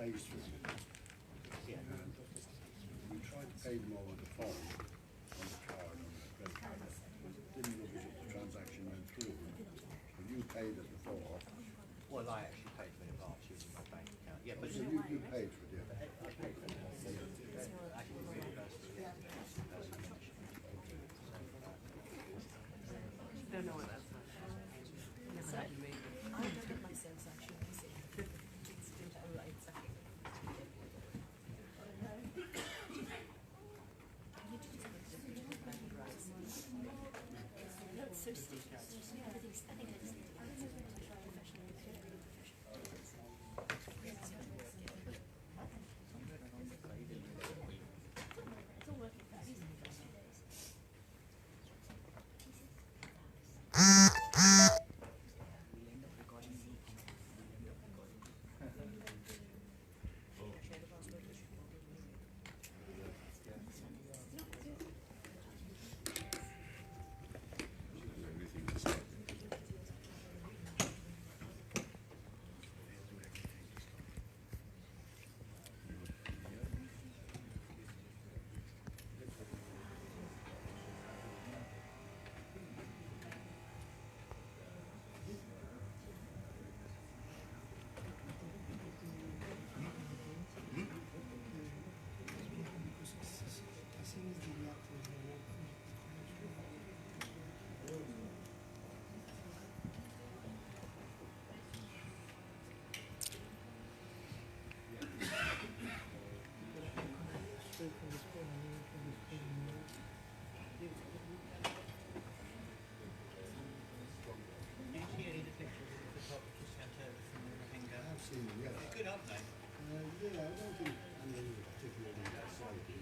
pays through. Yeah. And we tried to pay them over the phone, on the card, on the credit card. Didn't look as if the transaction went through. But you paid it before. Well, I actually paid for it in advance using my bank account. Yeah, but So you paid for it, yeah. I paid for it. Actually, reimbursed me. Don't know what that's like. Never had to make it. I don't get my sales action. It's been alright. So sticky. I think I just need to professional. It's all working fast. Good update. Yeah, I don't think anything particularly exciting.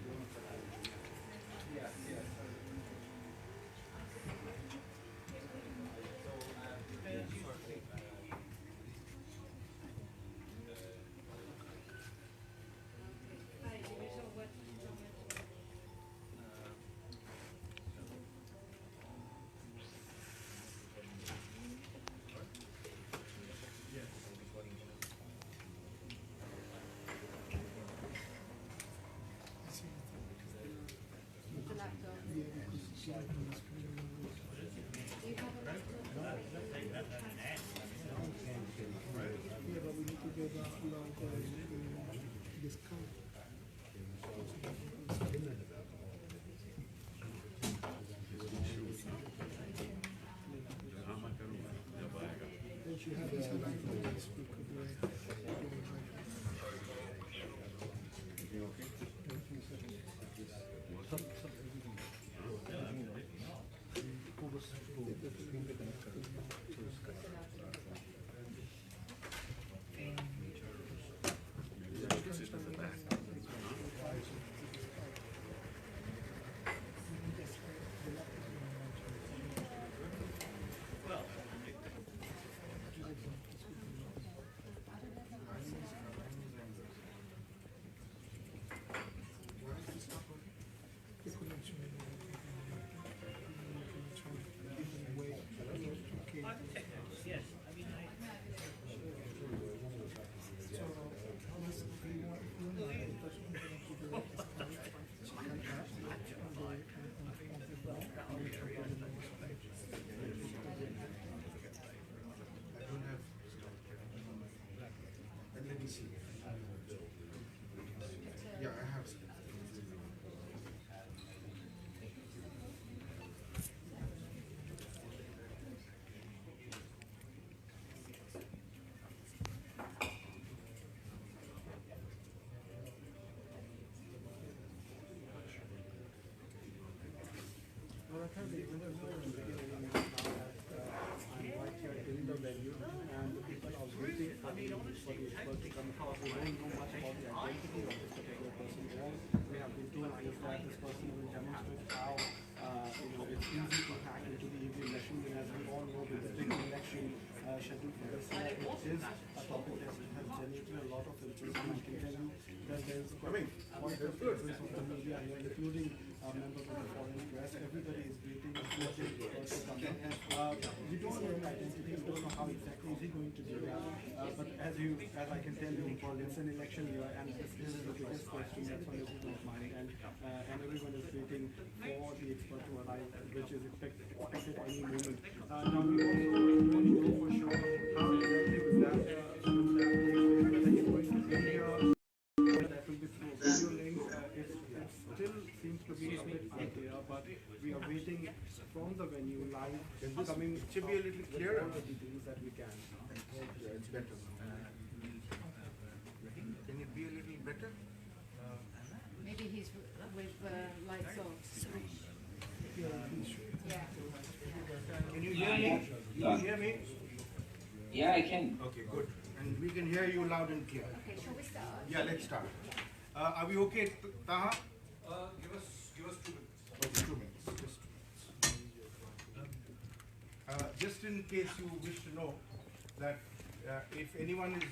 Yeah, I have. It's easy to hack into the EVM machine, and as we all know, with the big election scheduled for this year, it is a topic that has generated a lot of interest. And I can tell you that there is quite a presence of the media here, including members of the foreign press. Everybody is waiting for the person to come in. We don't know his identity, we don't know how exactly is he going to do that. But as I can tell you, for it's an election year, and this is the biggest question that's on everyone's mind, and everyone is waiting for the expert to arrive, which is expected any moment. Now we also don't know for sure how exactly with that whether you're going to be here, that will be through a video link. It still seems to be a bit unclear, but we are waiting from the venue live, coming should be a little clearer. all the details that we can. It's better. Can it be a little better? Maybe he's with lights off. Yeah. Can you hear me? You can hear me? Yeah, I can. Okay, good. And we can hear you loud and clear. Okay, shall we start? Yeah, let's start. Are we okay, Taha? Give us 2 minutes. Okay, 2 minutes. Just 2 minutes. Just in case you wish to know that if anyone is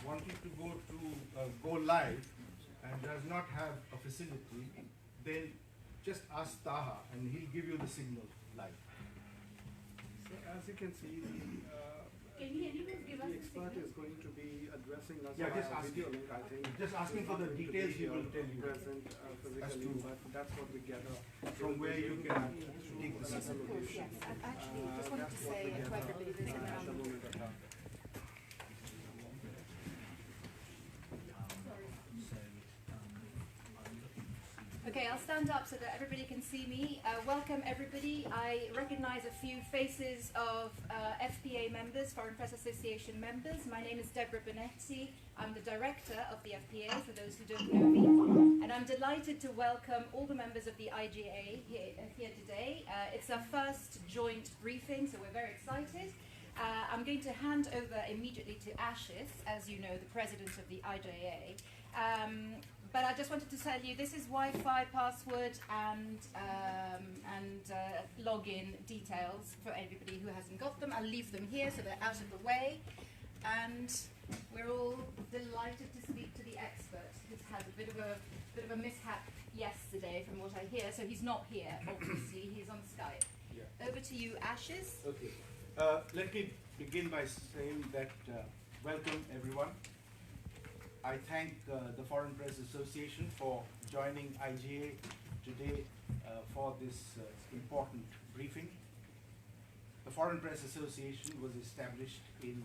wanting to go live and does not have a facility, then just ask Taha and he'll give you the signal live. So as you can see, the expert is going to be addressing us Yeah, just via ask video him. link, I think. Just asking for the Not going to details, be he will tell you. present As physically, to but that's what we gather from where you can take the Yes, signal. of course, yes. I actually just wanted to say to everybody there's at the an moment of time. Okay, I'll stand up so that everybody can see me. Welcome everybody. I recognize a few faces of FPA members, Foreign Press Association members. My name is Deborah Bonetti. I'm the director of the FPA, for those who don't know me. And I'm delighted to welcome all the members of the IJA here today. It's our first joint briefing, so we're very excited. I'm going to hand over immediately to Ashish, as you know, the president of the IJA. But I just wanted to tell you, this is Wi-Fi password and login details for everybody who hasn't got them. I'll leave them here so they're out of the way. And we're all delighted to speak to the expert, who's had a bit of a mishap yesterday, from what I hear. So he's not here, obviously. He's on Skype. Yeah. Over to you, Ashish. Okay. Let me begin by saying that welcome everyone. I thank the Foreign Press Association for joining IJA today for this important briefing. The Foreign Press Association was established in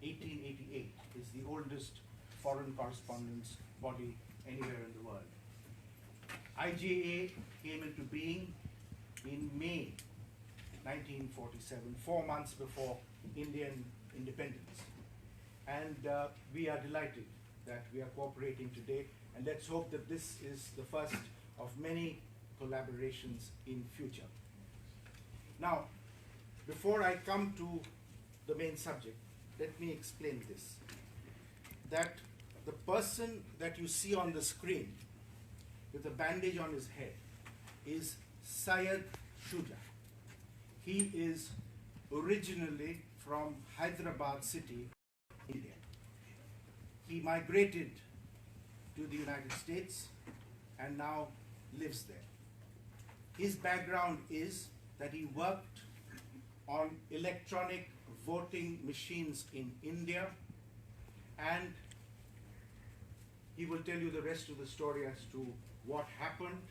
1888. It's the oldest foreign correspondence body anywhere in the world. IJA came into being in May 1947, 4 months before Indian independence. And we are delighted that we are cooperating today, and let's hope that this is the first of many collaborations in future. Now, before I come to the main subject, let me explain this. That the person that you see on the screen with a bandage on his head is Syed Shuja. He is originally from Hyderabad city, India. He migrated to the United States and now lives there. His background is that he worked on electronic voting machines in India, and he will tell you the rest of the story as to what happened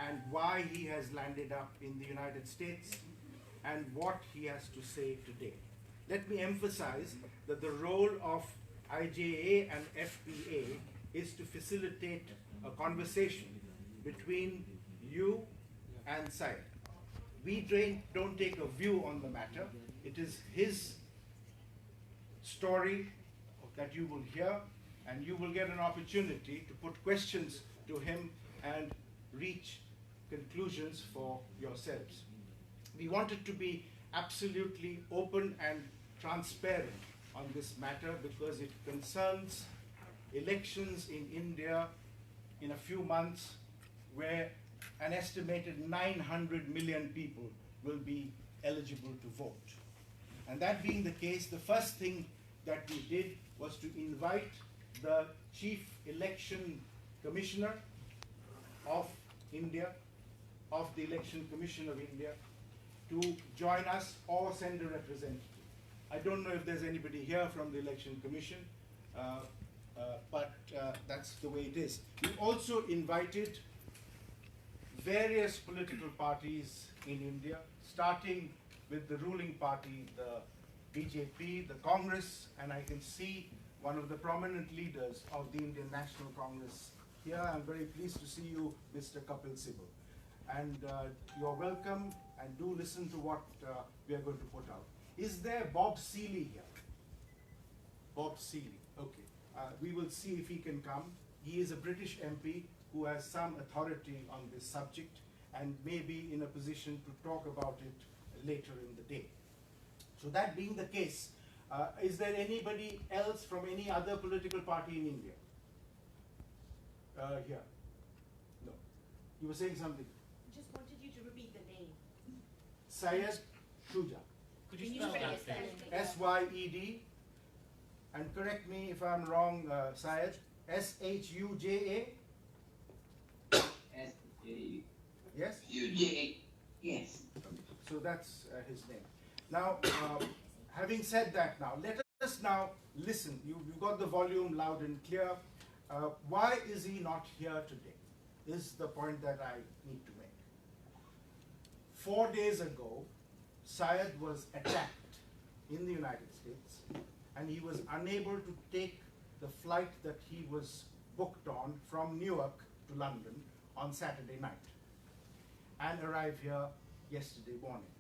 and why he has landed up in the United States and what he has to say today. Let me emphasize that the role of IJA and FPA is to facilitate a conversation between you and Syed. We don't take a view on the matter. It is his story that you will hear, and you will get an opportunity to put questions to him and reach conclusions for yourselves. We wanted to be absolutely open and transparent on this matter because it concerns elections in India in a few months, where an estimated 900 million people will be eligible to vote. And that being the case, the first thing that we did was to invite the Chief Election Commissioner of India, of the Election Commission of India, to join us or send a representative. I don't know if there's anybody here from the Election Commission, but that's the way it is. We also invited various political parties in India, starting with the ruling party, the BJP, the Congress, and I can see one of the prominent leaders of the Indian National Congress here. I'm very pleased to see you, Mr. Kapil Sibal. And you're welcome, and do listen to what we are going to put out. Is there Bob Seeley here? Bob Seeley, okay. We will see if he can come. He is a British MP who has some authority on this subject and may be in a position to talk about it later in the day. So that being the case, is there anybody else from any other political party in India? Here? No. You were saying something? Just wanted you to repeat the name. Syed Shuja. Could you spell that, please? S-Y-E-D. And correct me if I'm wrong, Syed. S-H-U-J-A? S-A-U. Yes? U-J-A. Yes. So that's his name. Now, having said that now, let us now listen. You've got the volume loud and clear. Why is he not here today? Is the point that I need to make. 4 days ago, Syed was attacked in the United States, and he was unable to take the flight that he was booked on from Newark to London on Saturday night, and arrived here yesterday morning.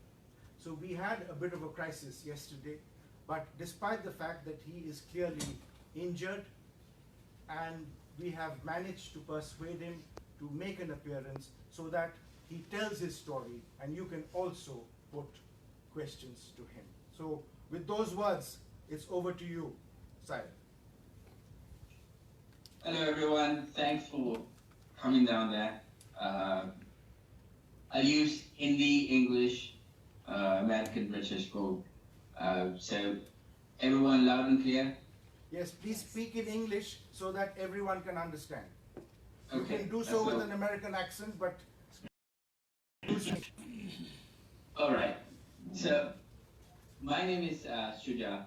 So we had a bit of a crisis yesterday, but despite the fact that he is clearly injured, and we have managed to persuade him to make an appearance so that he tells his story, and you can also put questions to him. So with those words, it's over to you, Syed. Hello everyone, thanks for coming down there. I use Hindi, English, American, British code. So everyone loud and clear? Yes, please speak in English so that everyone can understand. Okay. You can do so with an American accent, but all right. So my name is Shuja.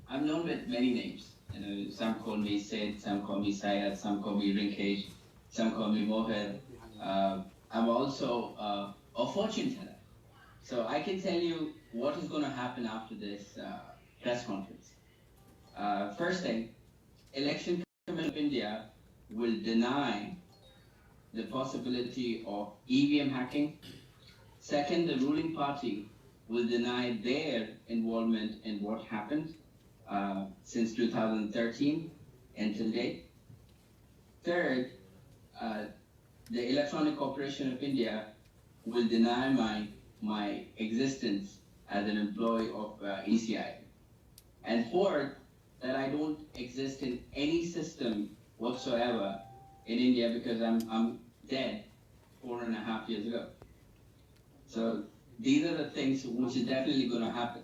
I'm known with many names. You know, some call me Syed, some call me Syed, some call me Rinkesh, some call me Mohit. I'm also a fortune teller. So I can tell you what is going to happen after this press conference. First thing, Election Commission of India will deny the possibility of EVM hacking. Second, the ruling party will deny their involvement in what happened since 2013 until date. Third, the Electronic Corporation of India will deny my existence as an employee of ECI. And fourth, that I don't exist in any system whatsoever in India because I'm dead 4.5 years ago. So these are the things which is definitely going to happen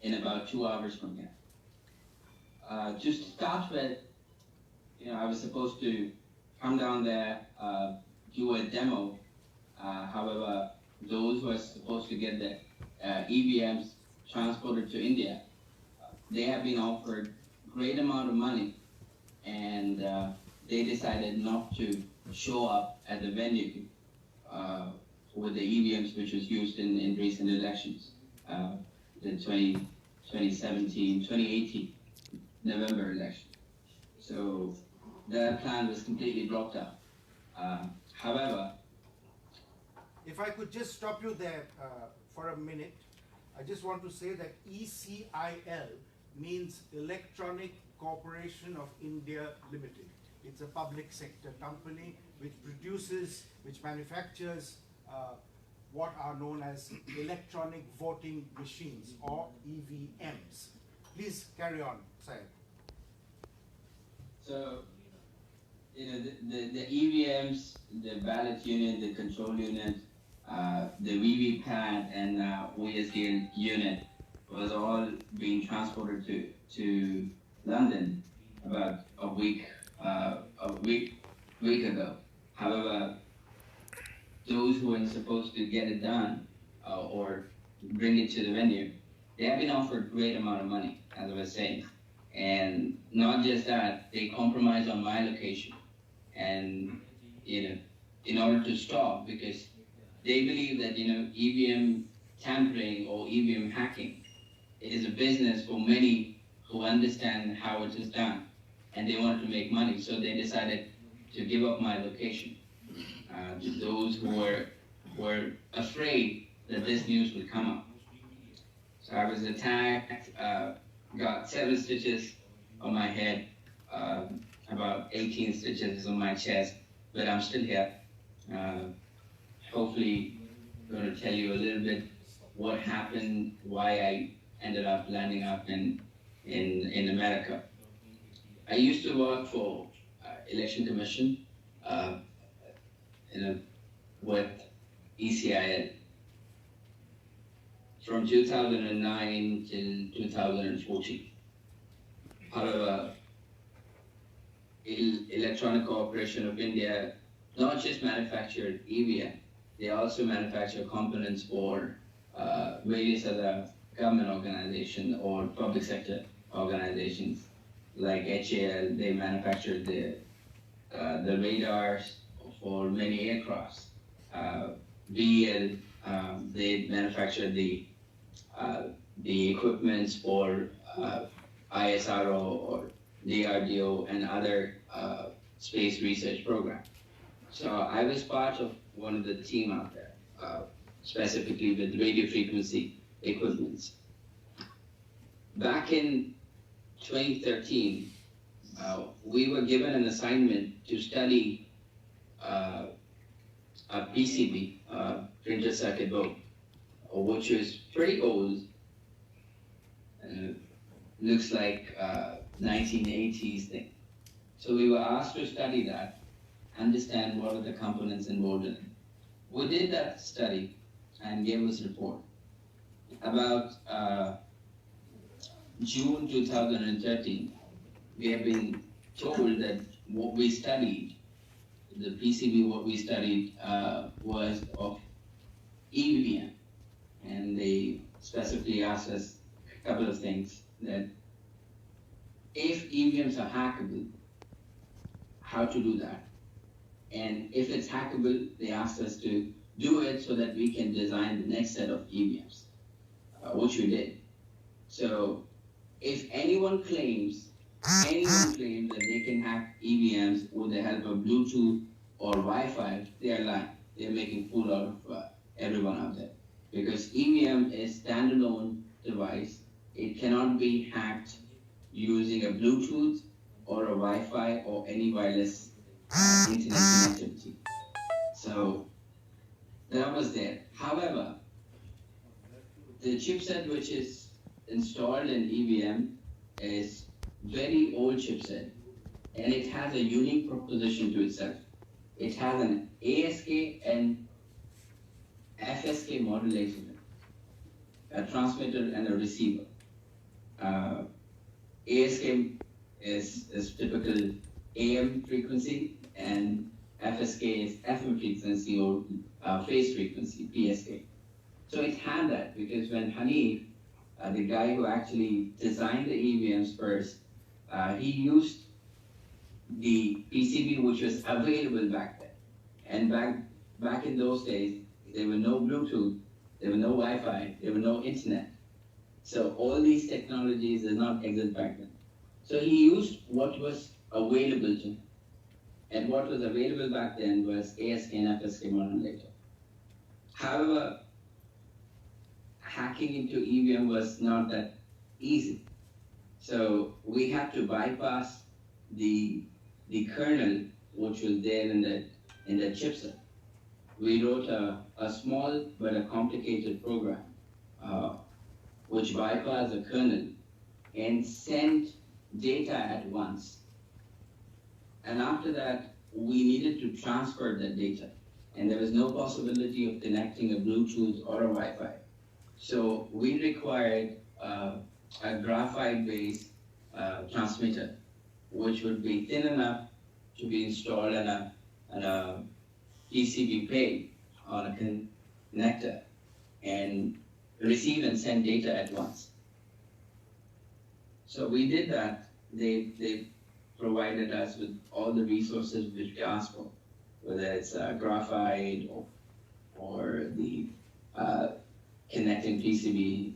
in about 2 hours from here. To start with, you know, I was supposed to come down there, do a demo. However, those who are supposed to get the EVMs transported to India, they have been offered great amount of money, and they decided not to show up at the venue with the EVMs which was used in recent elections, the 2018 November election. So that plan was completely dropped out. However, if I could just stop you there for a minute, I just want to say that ECIL means Electronic Corporation of India Limited. It's a public sector company which produces, which manufactures what are known as electronic voting machines, or EVMs. Please carry on, Syed. So, you know, the EVMs, the ballot unit, the control unit, the VVPAT and OSDL unit was all being transported to London about a week ago. However, those who were supposed to get it done or bring it to the venue they have been offered great amount of money, as I was saying. And not just that, they compromise on my location. And, in order to stop, because they believe that, EVM tampering or EVM hacking, it is a business for many who understand how it is done. And they wanted to make money, so they decided to give up my location to those who were afraid that this news would come up. So I was attacked, got 7 stitches on my head, about 18 stitches on my chest, but I'm still here. Hopefully, I'm going to tell you a little bit what happened, why I ended up landing up in America. I used to work for Election Commission with ECIL from 2009 till 2014. However, Electronic Corporation of India not just manufactured EVM, they also manufacture components for various other government organizations or public sector organizations. Like HAL, they manufactured the radars for many aircrafts. BL, they manufactured the equipments for ISRO or DRDO and other space research programs. So I was part of one of the team out there, specifically with radio frequency equipments. Back in 2013, we were given an assignment to study a PCB, printed circuit board, which was pretty old. Looks like 1980s thing. So we were asked to study that, understand what are the components involved in it. We did that study and gave us a report. About June 2013, we have been told that what we studied, the PCB what we studied was of EVM. And they specifically asked us a couple of things, that if EVMs are hackable, how to do that. And if it's hackable, they asked us to do it so that we can design the next set of EVMs, which we did. So if anyone claims that they can hack EVMs with the help of Bluetooth or Wi-Fi, they are lying. They're making fool out of everyone out there. Because EVM is standalone device. It cannot be hacked using a Bluetooth or a Wi-Fi or any wireless internet connectivity. So that was there. However, the chipset which is installed in EVM is very old chipset, and it has a unique proposition to itself. It has an ASK and FSK modulator, a transmitter and a receiver. ASK is typical AM frequency, and FSK is FM frequency or phase frequency, PSK. So it had that because when Hanif, the guy who actually designed the EVMs first, he used the PCB which was available back then. And back in those days, there were no Bluetooth, there were no Wi-Fi, there were no internet. So all these technologies did not exist back then. So he used what was available to him. And what was available back then was ASK and FSK modulator. However, hacking into EVM was not that easy. So we had to bypass the kernel which was there in the chipset. We wrote a small but a complicated program which bypassed the kernel and sent data at once. And after that, we needed to transfer that data. And there was no possibility of connecting a Bluetooth or a Wi-Fi. So we required a graphite-based transmitter, which would be thin enough to be installed in a PCB pay on a connector and receive and send data at once. So we did that. They provided us with all the resources which we asked for, whether it's graphite or the connecting PCB.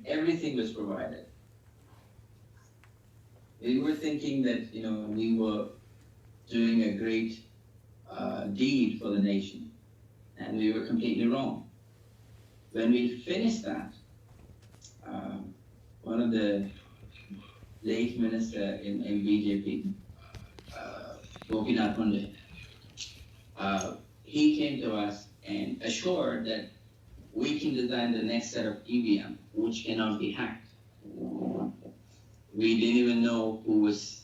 Everything was provided. We were thinking that, you know, we were doing a great deed for the nation, and we were completely wrong. When we finished that, one of the late minister in BJP, Gopinath Munde, he came to us and assured that we can design the next set of EVM, which cannot be hacked. We didn't even know who was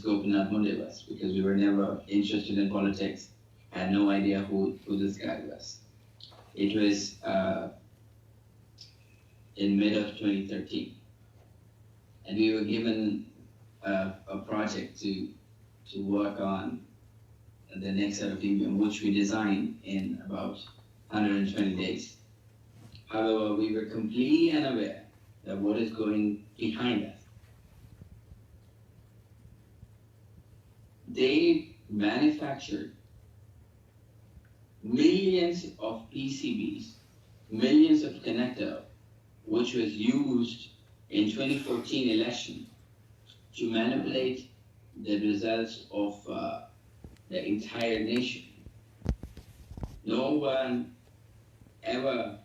Gopinath Munde was, because we were never interested in politics, had no idea who this guy was. It was in mid of 2013. And we were given a project to work on the next set of EVM, which we designed in about 120 days. However, we were completely unaware of what is going behind us. They manufactured millions of PCBs, millions of connectors, which was used in 2014 election to manipulate the results of the entire nation. No one ever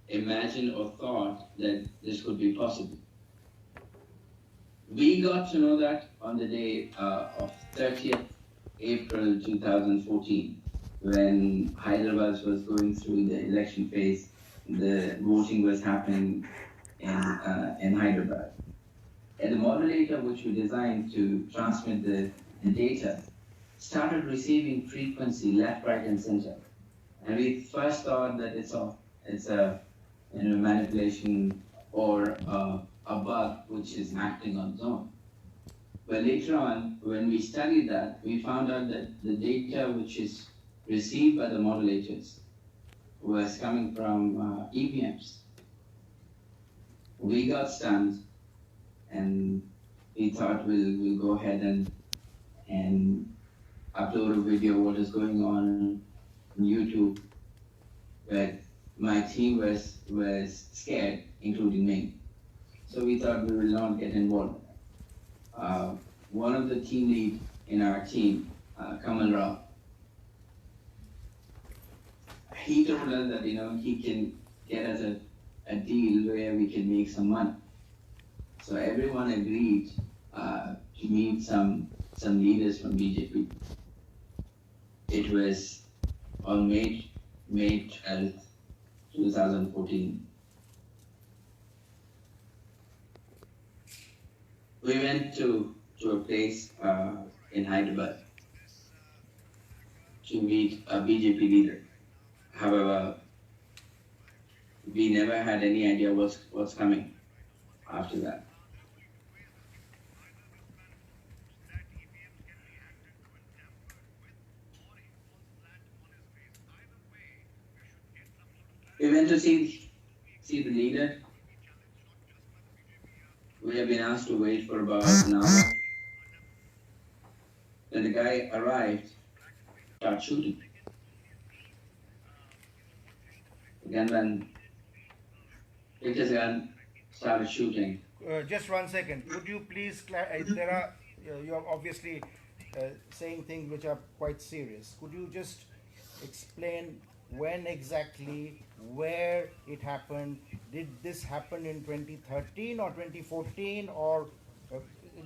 imagined or thought that this could be possible. We got to know that on the day of 30th April 2014, when Hyderabad was going through the election phase. The voting was happening in Hyderabad. And the modulator which we designed to transmit the data started receiving frequency left, right, and center. And we first thought that it's a manipulation or a bug which is acting on its own. But later on, when we studied that, we found out that the data which is received by the modulators was coming from EVMs. We got stunned, and we thought we'll go ahead and upload a video of what is going on YouTube. But my team was scared, including me. So we thought we will not get involved. One of the team lead in our team, Kamal Rao, he told us that, you know, he can get us a deal where we can make some money. So everyone agreed to meet some leaders from BJP. It was on May 12th, 2014. We went to a place in Hyderabad to meet a BJP leader. However, we never had any idea what's coming after that. We went to see the leader. We have been asked to wait for about an hour. When the guy arrived, started shooting. The gunman picked his gun, started shooting. Just 1 second. Could you please you're obviously saying things which are quite serious. Could you just explain when exactly, where it happened? Did this happen in 2013 or 2014, or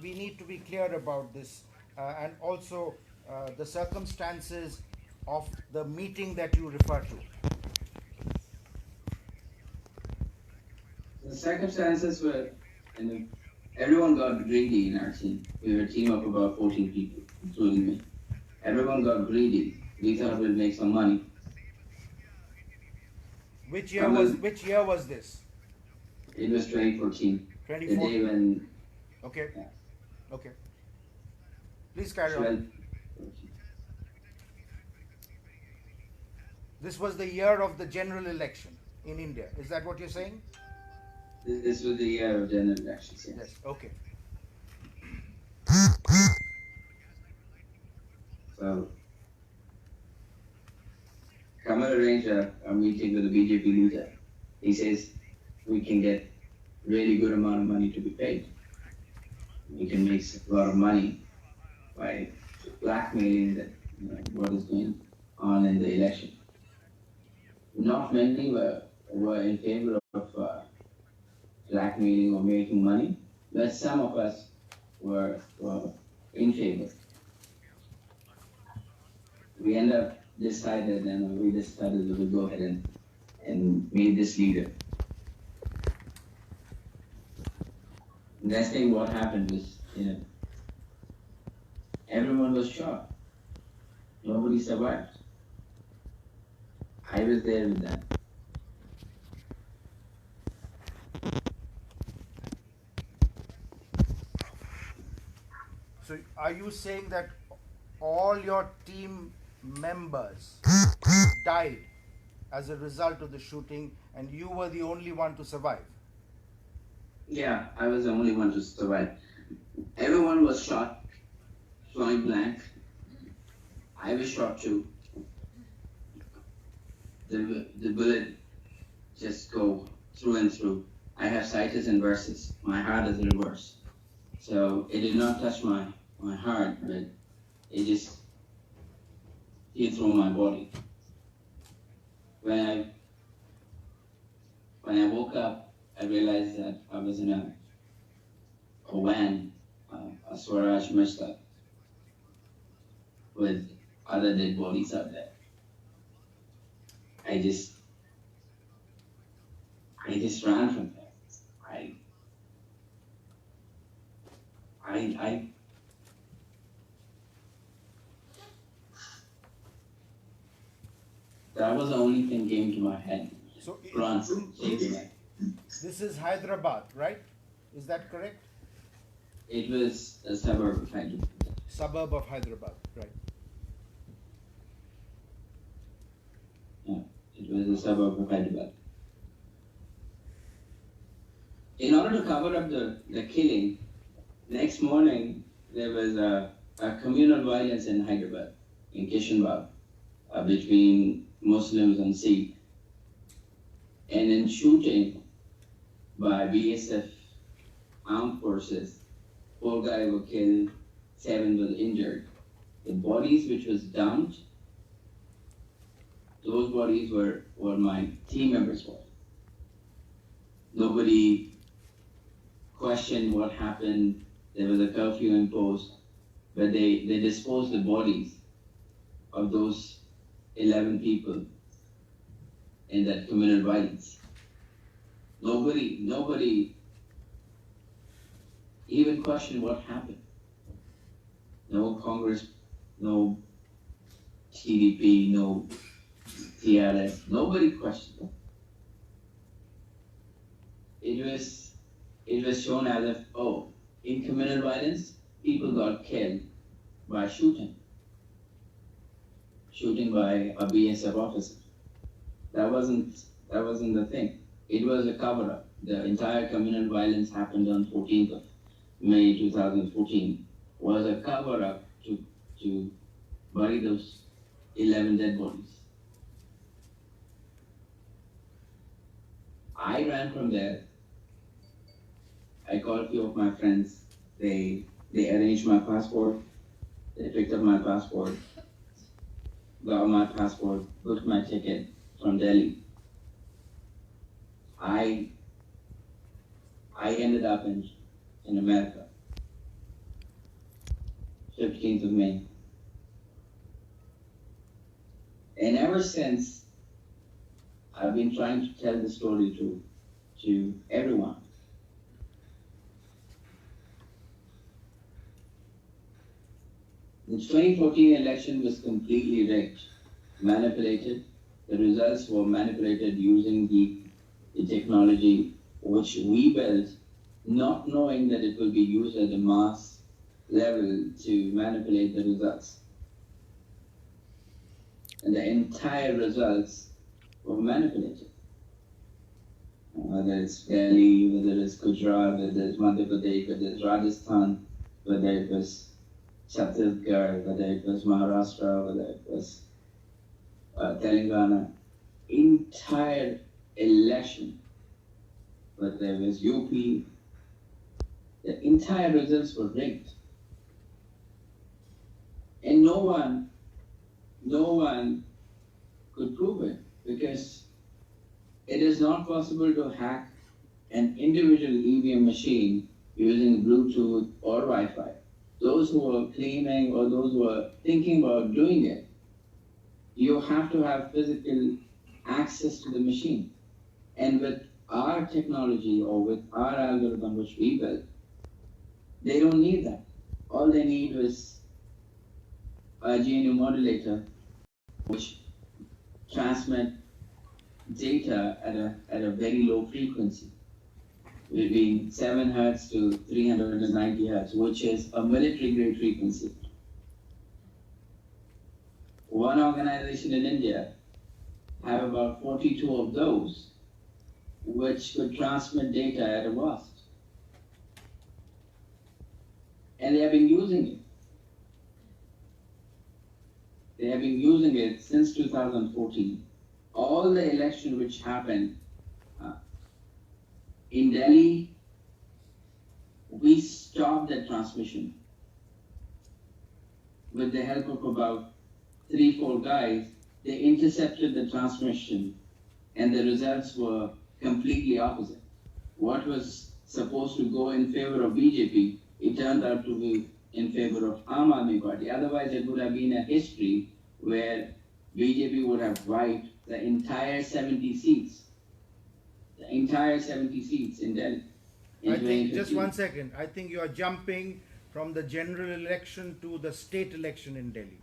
we need to be clear about this, and also the circumstances of the meeting that you refer to? The circumstances were, everyone got greedy in our team. We were a team of about 14 people, including me. Everyone got greedy. We thought we'd make some money. Which year was this? It was 2014. 2014. The day when. Okay. Yeah. Okay. Please carry on. This was the year of the general election in India. Is that what you're saying? This was the year of general elections, yes. Yes, okay. So, Kamal arranged a meeting with the BJP leader. He says we can get really good amount of money to be paid. We can make a lot of money by blackmailing that, what is going on in the election. Not many were in favor of blackmailing or making money, but some of us were in favor. We end up decided, and we decided we would go ahead and meet this leader. Next thing what happened was, everyone was shot. Nobody survived. I was there with them. So are you saying that all your team members died as a result of the shooting and you were the only one to survive? Yeah, I was the only one to survive. Everyone was shot, point blank. I was shot too. The bullet just go through and through. I have sights and bursts. My heart is reversed. So it did not touch my heart, but it just hit through my body. When I woke up, I realized that I was in a van, a Swaraj Mustang, with other dead bodies out there. I just ran from there. That was the only thing came to my head. So Run, save your life. this is Hyderabad, right? Is that correct? It was a suburb of Hyderabad. Suburb of Hyderabad, right? Yeah, it was a suburb of Hyderabad. In order to cover up the killing, next morning there was a communal violence in Hyderabad, in Kishanbagh, between Muslims and Sikh. And in shooting by BSF armed forces, 4 guys were killed, 7 were injured. The bodies which was dumped, those bodies were my team members' bodies. Nobody questioned what happened. There was a curfew imposed, but they disposed the bodies of those 11 people in that communal violence. Nobody even questioned what happened. No Congress, no TDP, no TRS, nobody questioned it. It was shown as if, in communal violence, people got killed by shooting by a BSF officer. That wasn't the thing. It was a cover-up. The entire communal violence happened on 14th of May 2014. Was a cover-up to bury those 11 dead bodies. I ran from there. I called a few of my friends. They arranged my passport. They picked up my passport, got my passport, booked my ticket from Delhi. I ended up in America, 15th of May. And ever since, I've been trying to tell the story to everyone. The 2014 election was completely rigged, manipulated. The results were manipulated using the technology which we built, not knowing that it will be used at a mass level to manipulate the results. And the entire results were manipulated. whether it's Delhi, whether it's Gujarat, whether it's Madhya Pradesh, whether it's Rajasthan, whether it was Chhattisgarh, whether it was Maharashtra, whether it was Telangana, entire election, whether it was UP, the entire results were rigged. And no one could prove it, because it is not possible to hack an individual EVM machine using Bluetooth or Wi-Fi. Those who are claiming or those who are thinking about doing it, you have to have physical access to the machine. And with our technology or with our algorithm which we built, they don't need that. All they need was a GNU modulator which transmit data at a very low frequency, between 7 Hertz to 390 Hertz, which is a military grade frequency. One organization in India have about 42 of those, which could transmit data at a burst. And they have been using it. They have been using it since 2014. All the election which happened in Delhi, we stopped the transmission with the help of about 3-4 guys. They intercepted the transmission, and the results were completely opposite. What was supposed to go in favor of BJP, it turned out to be in favor of Aam Aadmi Party. Otherwise, it would have been a history where BJP would have wiped the entire 70 seats. The entire 70 seats in Delhi. I think, just 1 second, I think you are jumping from the general election to the state election in Delhi.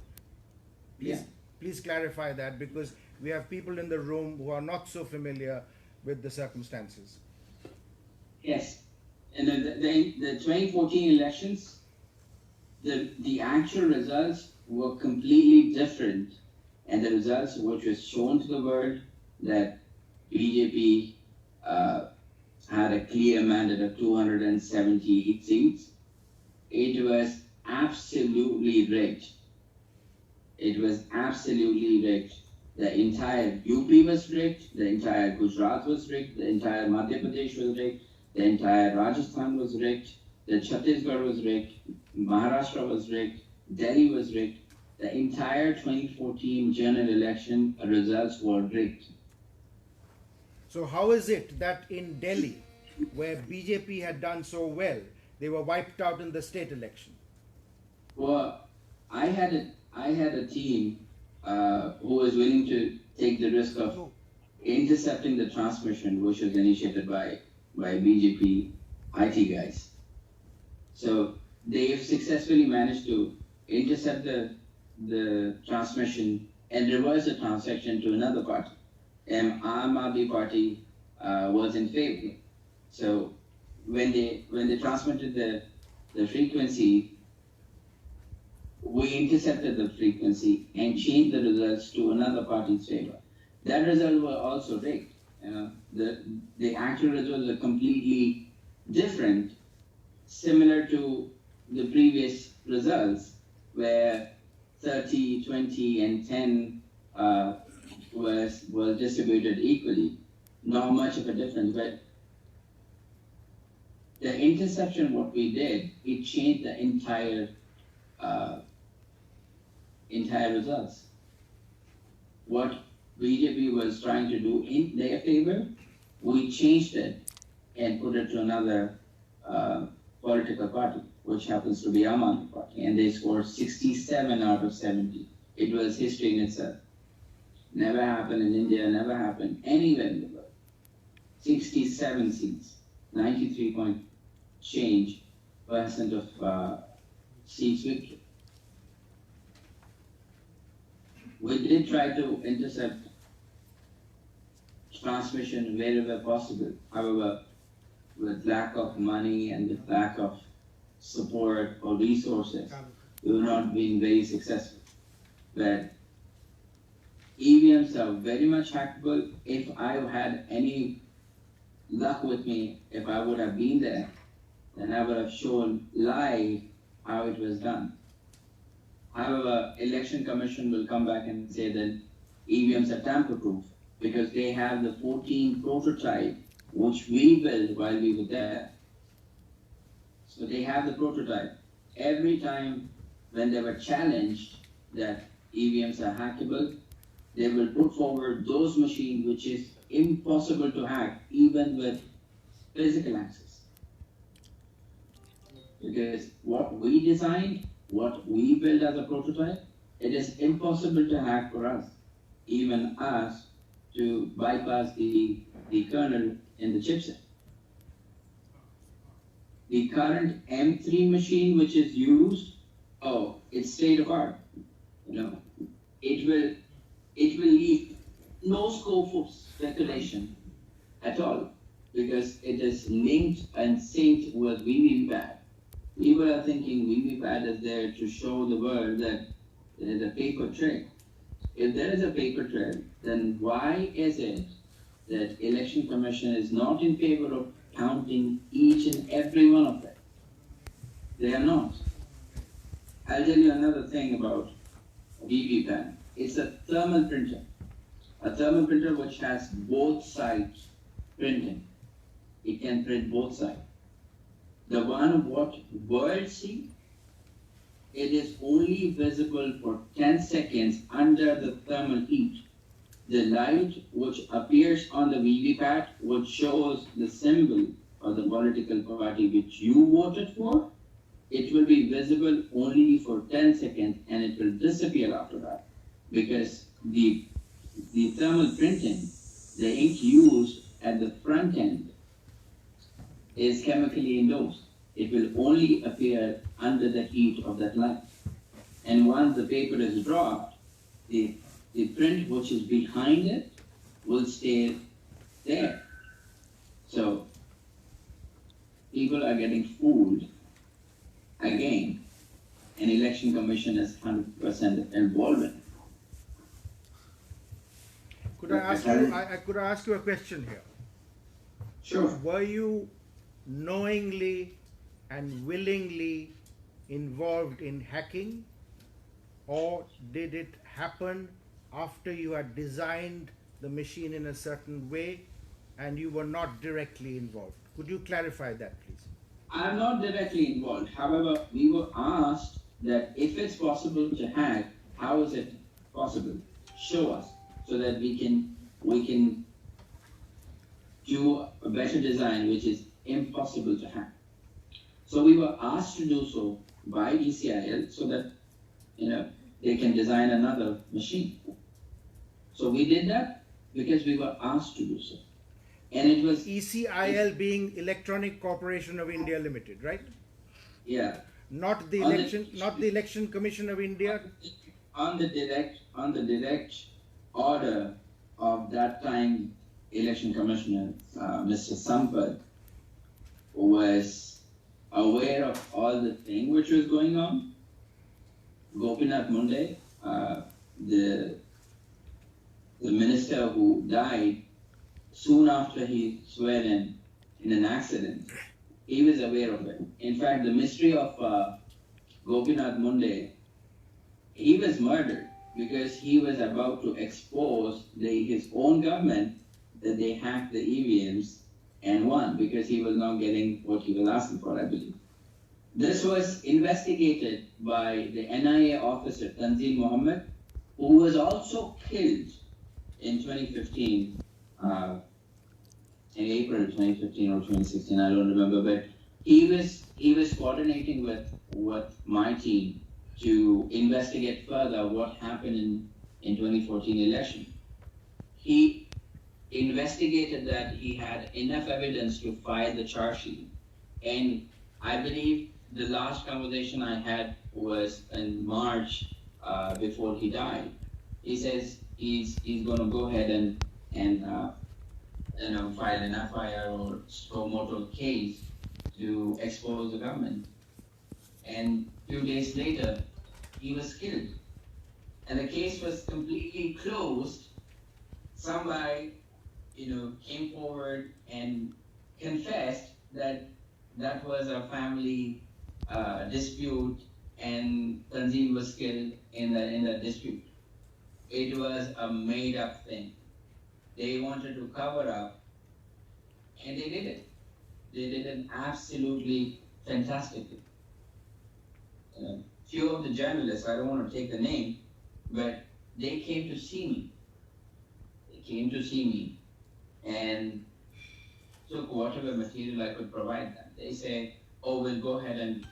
Please clarify that, because we have people in the room who are not so familiar with the circumstances. Yes, and the 2014 elections, the actual results were completely different, and the results which was shown to the world that BJP had a clear mandate of 278 seats, it was absolutely rigged. It was absolutely rigged. The entire UP was rigged, the entire Gujarat was rigged, the entire Madhya Pradesh was rigged, the entire Rajasthan was rigged, the Chhattisgarh was rigged, Maharashtra was rigged, Delhi was rigged. The entire 2014 general election results were rigged. So how is it that in Delhi, where BJP had done so well, they were wiped out in the state election? Well, I had a team who was willing to take the risk of intercepting the transmission, which was initiated by BJP IT guys. So they have successfully managed to intercept the transmission and reverse the transaction to another party. And Aam Aadmi Party was in favor. So when they transmitted the frequency, we intercepted the frequency and changed the results to another party's favor. That result was also rigged. The actual results are completely different, similar to the previous results, where 30, 20, and 10 was distributed equally. Not much of a difference, but the interception, what we did, it changed the entire results. What BJP was trying to do in their favor, we changed it and put it to another political party, which happens to be Aam Aadmi Party, and they scored 67 out of 70. It was history in itself. Never happened in India, never happened anywhere in the world. 67 seats, 93 point change percent of seats victory. We did try to intercept transmission wherever possible. However, with lack of money and with lack of support or resources, we were not being very successful. But EVMs are very much hackable. If I had any luck with me, if I would have been there, then I would have shown live how it was done. However, Election Commission will come back and say that EVMs are tamper-proof because they have the 14 prototype which we built while we were there. So they have the prototype. Every time when they were challenged that EVMs are hackable, they will put forward those machines which is impossible to hack even with physical access. Because what we designed, what we built as a prototype, it is impossible to hack for us, even us, to bypass the kernel in the chipset. The current M3 machine which is used, oh, it's state of art. You know, it will leave no scope for speculation at all because it is linked and synced with VVPAD. People are thinking VVPAD is there to show the world that there is a paper trail. If there is a paper trail, then why is it that Election Commission is not in favor of counting each and every one of them? They are not. I'll tell you another thing about VVPAD. It's a thermal printer. A thermal printer which has both sides printing. It can print both sides. The one what world see, it is only visible for 10 seconds under the thermal heat. The light which appears on the VVPAD, which shows the symbol of the political party which you voted for, it will be visible only for 10 seconds and it will disappear after that. Because the thermal printing, the ink used at the front end is chemically endorsed. It will only appear under the heat of that light. And once the paper is dropped, the print which is behind it will stay there. So people are getting fooled again, and Election Commission is 100% involved in it. Could I ask you a question here? Sure. Were you knowingly and willingly involved in hacking, or did it happen after you had designed the machine in a certain way and you were not directly involved? Could you clarify that, please? I'm not directly involved. However, we were asked that if it's possible to hack, how is it possible? Show us so that we can do a better design which is impossible to hack. So we were asked to do so by ECIL so that they can design another machine. So we did that because we were asked to do so. And it was ECIL being Electronic Corporation of India Limited, right? Yeah. Not the Election Commission of India. On the direct order of that time Election Commissioner, Mr. Sampath, was aware of all the thing which was going on. Gopinath Munde, the minister who died soon after he swore in an accident, he was aware of it. In fact, the mystery of Gopinath Munde, he was murdered because he was about to expose his own government that they hacked the EVMs and won because he was not getting what he was asking for, I believe. This was investigated by the NIA officer, Tanzeel Mohammed, who was also killed in 2015, in April 2015 or 2016, I don't remember, but he was coordinating with my team to investigate further what happened in 2014 election. He investigated that he had enough evidence to file the charge sheet, and I believe the last conversation I had was in March before he died. He says he's going to go ahead and file an FIR or suo motu case to expose the government. And 2 days later, he was killed. And the case was completely closed. Somebody came forward and confessed that that was a family dispute and Tanzim was killed in the dispute. It was a made up thing. They wanted to cover up, and they did it. They did it absolutely fantastically. Few of the journalists, I don't want to take the name, but they came to see me. They came to see me and took whatever material I could provide them. They say, oh, we'll go ahead and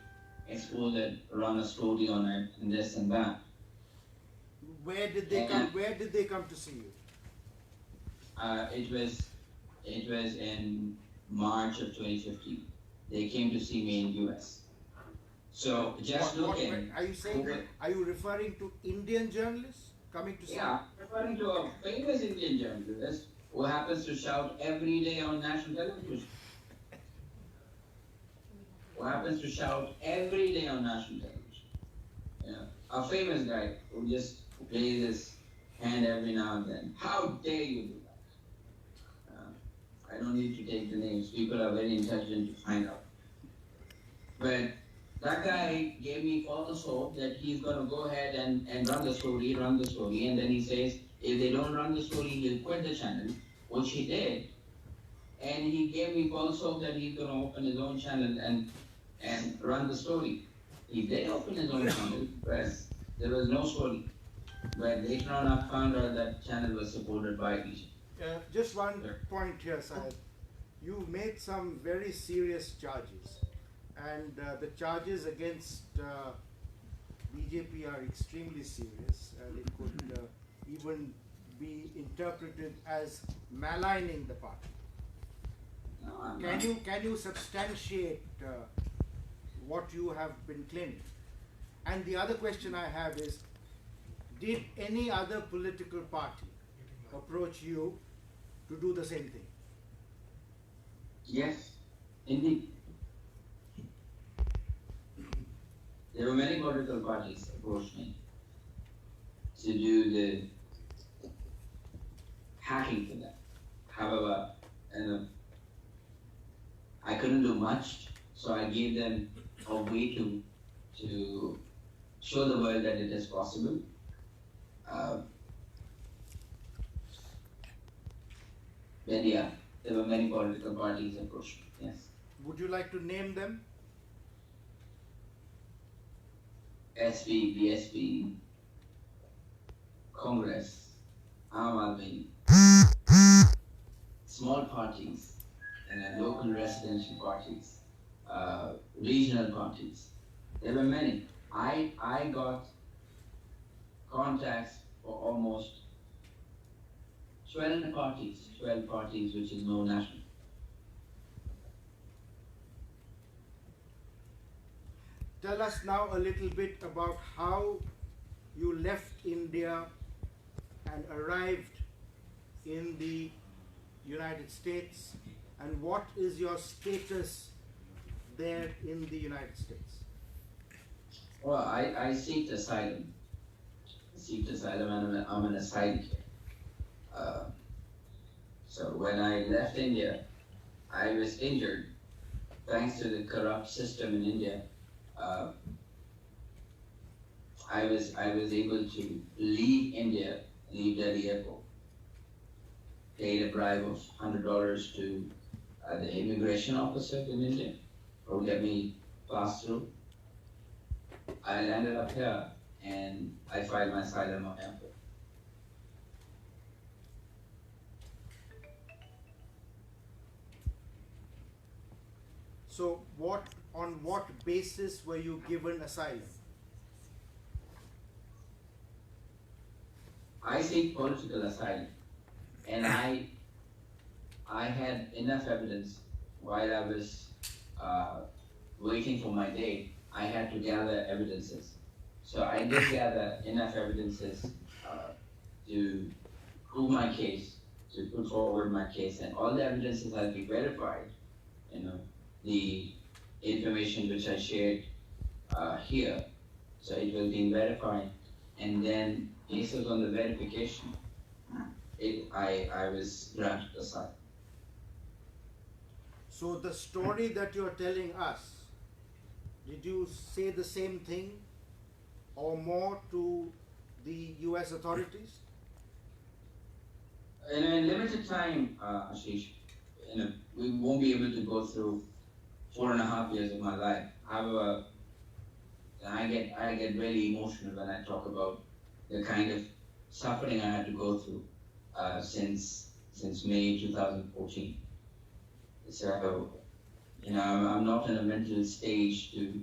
expose it, run a story on it, and this and that. Where did they come? Where did they come to see you? It was in March of 2015. They came to see me in US. So just looking. Are you saying? Are you referring to Indian journalists coming to see? Yeah, referring to a famous Indian journalist who happens to shout every day on national television. Who happens to shout every day on national television. A famous guy who just plays his hand every now and then. How dare you do that? I don't need to take the names. People are very intelligent to find out. But that guy gave me false hope that he's going to go ahead and run the story, and then he says, if they don't run the story, he'll quit the channel, which he did. And he gave me false hope that he's going to open his own channel and run the story. He did open his own channel, but there was no story. But later on, I found out that channel was supported by Egypt. Just one point here, Syed. You made some very serious charges, and the charges against BJP are extremely serious, and it could even be interpreted as maligning the party. No, can you substantiate what you have been claiming? And the other question I have is, did any other political party approach you to do the same thing? Yes, indeed. There were many political parties approached me to do the hacking for that. However, I couldn't do much, so I gave them a way to show the world that it is possible. But yeah, there were many political parties approached me, yes. Would you like to name them? SP, BSP, Congress, Aam Aadmi, small parties, local residential parties, regional parties. There were many. I got contacts for almost 12 parties which is no national. Tell us now a little bit about how you left India and arrived in the United States, and what is your status there in the United States? Well, I seeked asylum. And I'm an asylum here. So when I left India, I was injured. Thanks to the corrupt system in India, I was able to leave India, leave Delhi airport. Paid a bribe of $100 to the immigration officer in India, who let me pass through. I landed up here and I filed my asylum on airport. So on what basis were you given asylum? I seek political asylum, and I had enough evidence while I was waiting for my day. I had to gather evidences. So I did gather enough evidences to prove my case, to put forward my case, and all the evidences has been verified. The information which I shared here, so it was being verified, and then based on the verification, I was granted asylum. So the story that you're telling us, did you say the same thing or more to the US authorities? In a limited time, Ashish, we won't be able to go through 4.5 years of my life. However, I get really emotional when I talk about the kind of suffering I had to go through since May 2014. So, I'm not in a mental stage to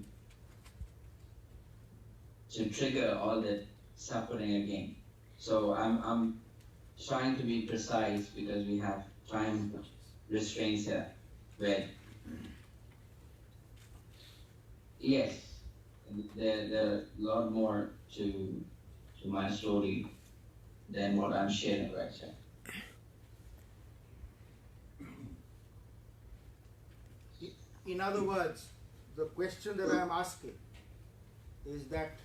trigger all that suffering again. So I'm trying to be precise because we have time restraints here. But yes, there's a lot more to my story than what I'm sharing right here. In other words, the question that I'm asking is that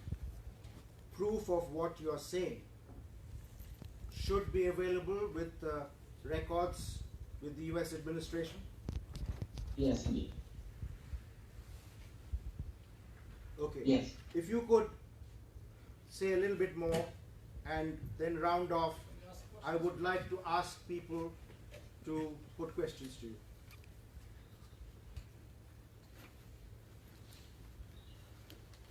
proof of what you're saying should be available with records with the US administration? Yes, indeed. Okay. Yes. If you could say a little bit more and then round off, I would like to ask people to put questions to you.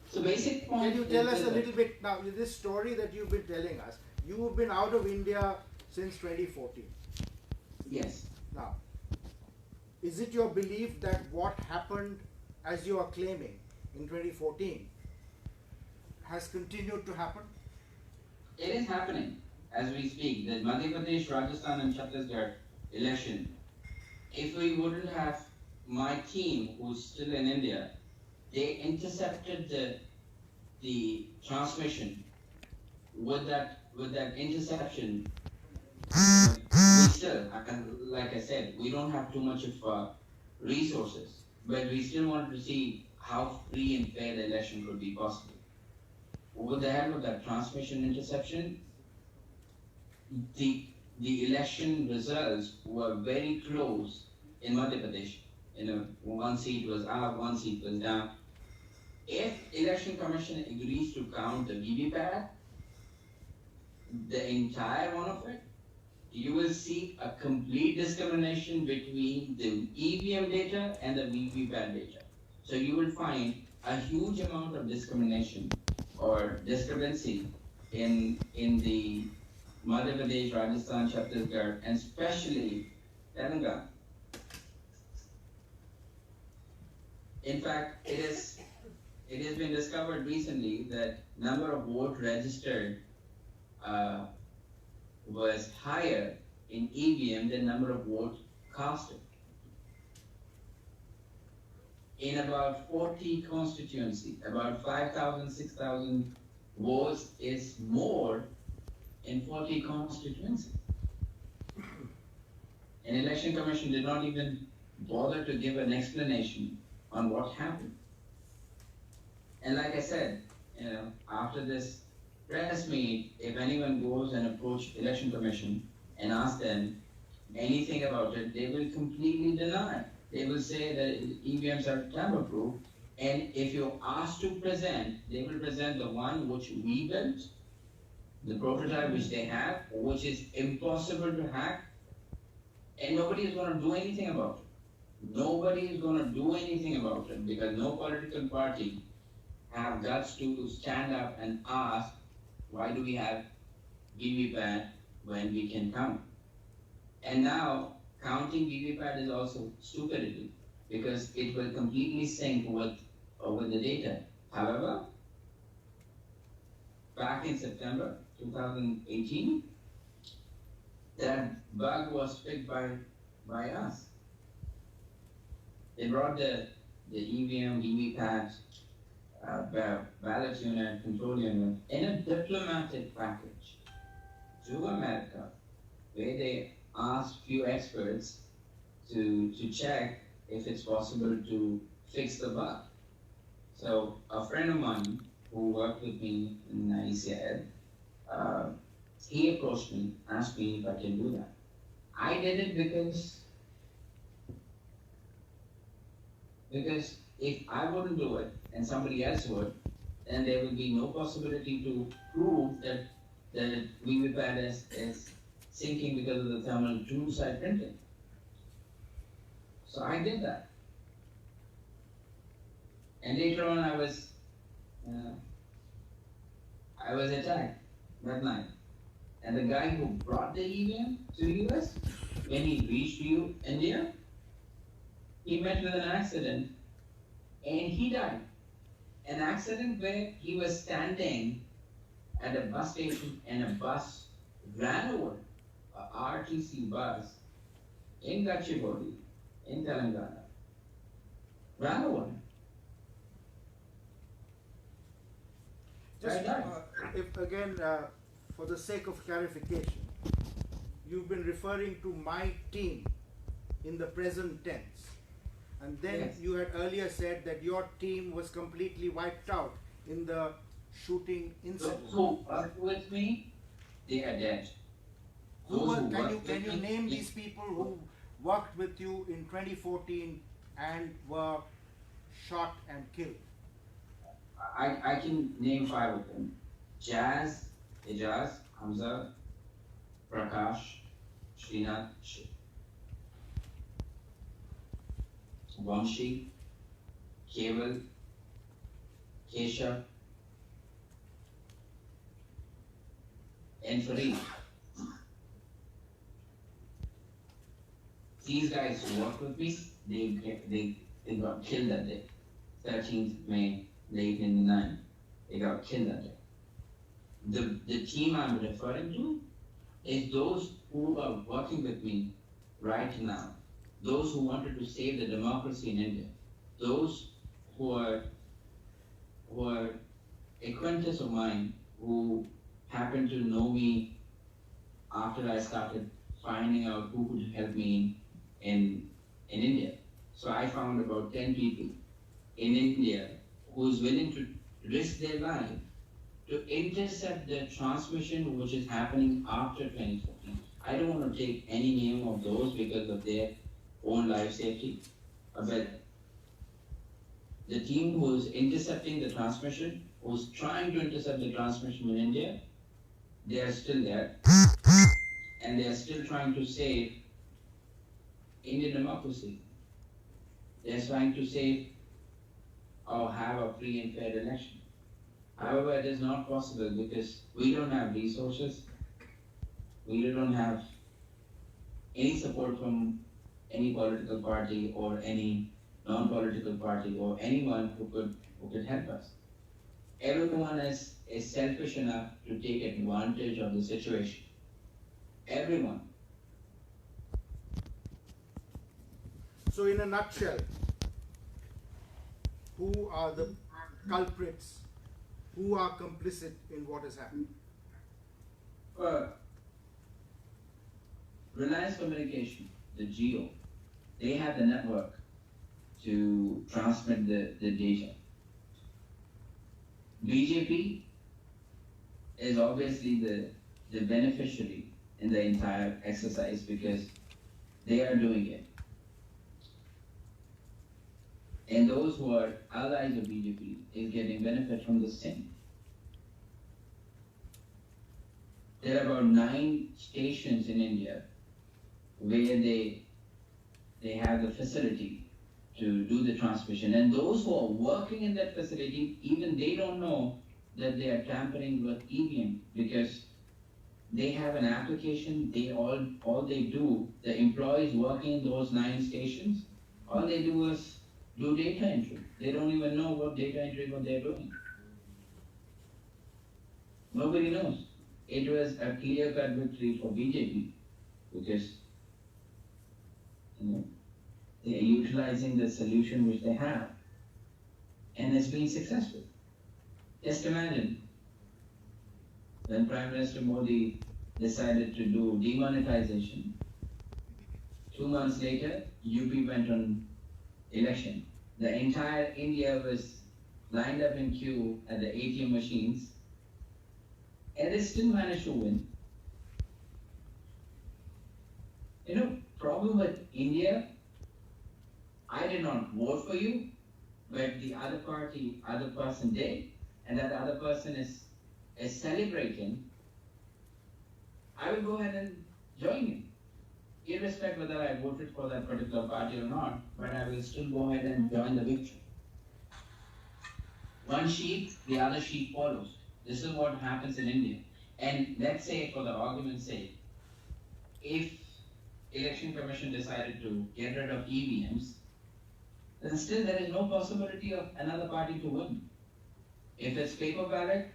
So basic point. Can you tell us a little bit now, this story that you've been telling us, you've been out of India since 2014. Yes. Now, is it your belief that what happened as you are claiming in 2014 has continued to happen? It is happening as we speak. The Madhya Pradesh, Rajasthan and Chhattisgarh election, if we wouldn't have my team who's still in India, they intercepted the transmission. With that interception, we still, like I said, we don't have too much of resources, but we still wanted to see how free and fair the election could be possible. With the help of that transmission interception, the election results were very close in Madhya Pradesh. One seat was up, one seat was down. If Election Commission agrees to count the VVPAT, the entire one of it, you will see a complete discrimination between the EVM data and the VVPAT data. So you will find a huge amount of discrimination or discrepancy in the Madhya Pradesh, Rajasthan, Chhattisgarh, and especially Telangana. In fact, it has been discovered recently that number of votes registered was higher in EVM than number of votes casted. In about 40 constituencies, about 5,000, 6,000 votes is more in 40 constituencies. An election commission did not even bother to give an explanation on what happened. And like I said, after this press meet, if anyone goes and approach election commission and ask them anything about it, they will completely deny. They will say that EVMs are tamper-proof, and if you're asked to present, they will present the one which we built, the prototype which they have, which is impossible to hack, and nobody is going to do anything about it. Nobody is going to do anything about it because no political party have guts to stand up and ask, why do we have VVPAT when we can count? And now, counting VVPAT is also stupidity because it will completely sync with the data. However, back in September 2018, that bug was picked by us. They brought the EVM, VVPAT, ballot unit, control unit in a diplomatic package to America, where they asked few experts to check if it's possible to fix the bug. So a friend of mine who worked with me in ICL He approached me, asked me if I can do that. I did it because if I wouldn't do it and somebody else would, then there will be no possibility to prove that VPAD is sinking because of the thermal two-side printing. So I did that. And later on I was attacked that night. And the guy who brought the EVM to US, when he reached India, he met with an accident and he died. An accident where he was standing at a bus station and a bus ran over, a RTC bus in Gachibowli, in Telangana, ran over him. Just, Right. if again, for the sake of clarification, you've been referring to my team in the present tense. And then Yes. you had earlier said that your team was completely wiped out in the shooting incident. Those who worked with me, they are dead. Can you name these people who worked with you in 2014 and were shot and killed? I can name 5 of them. Jazz, Ijaz, Hamza, Prakash, Srinath, Vamshi, Keval, Keshav, and Fareed. These guys who worked with me, they got killed that day. 13th May, late in the night. They got killed that day. The team I'm referring to is those who are working with me right now. Those who wanted to save the democracy in India. Those who are acquaintances of mine who happened to know me after I started finding out who could help me in India. So I found about 10 people in India who's willing to risk their life to intercept the transmission which is happening after 2014. I don't want to take any name of those because of their own life safety, but the team who's intercepting the transmission, who's trying to intercept the transmission in India, they are still there, and they are still trying to save Indian democracy. They are trying to save or have a free and fair election. However, it is not possible because we don't have resources, we don't have any support from any political party or any non-political party or anyone who could help us. Everyone is selfish enough to take advantage of the situation. Everyone. So in a nutshell, who are the culprits? Who are complicit in what is happening? Reliance Communication, the GEO, they have the network to transmit the data. BJP is obviously the beneficiary in the entire exercise because they are doing it. And those who are allies of BJP is getting benefit from the same. There are about 9 stations in India where they have the facility to do the transmission. And those who are working in that facility, even they don't know that they are tampering with EVM because they have an application, all they do, the employees working in those 9 stations, all they do is do data entry. They don't even know what data entry what they're doing. Nobody knows. It was a clear-cut victory for BJP because they are utilizing the solution which they have, and it's been successful. Just imagine when Prime Minister Modi decided to do demonetization. 2 months later, UP went on election. The entire India was lined up in queue at the ATM machines, and they still managed to win Problem with India, I did not vote for you, but the other person did, and that other person is celebrating, I will go ahead and join him. Irrespective whether I voted for that particular party or not, but I will still go ahead and join the victory. One sheep, the other sheep follows. This is what happens in India. And let's say, for the argument's sake, if Election Commission decided to get rid of EVMs, then still there is no possibility of another party to win. If it's paper ballot,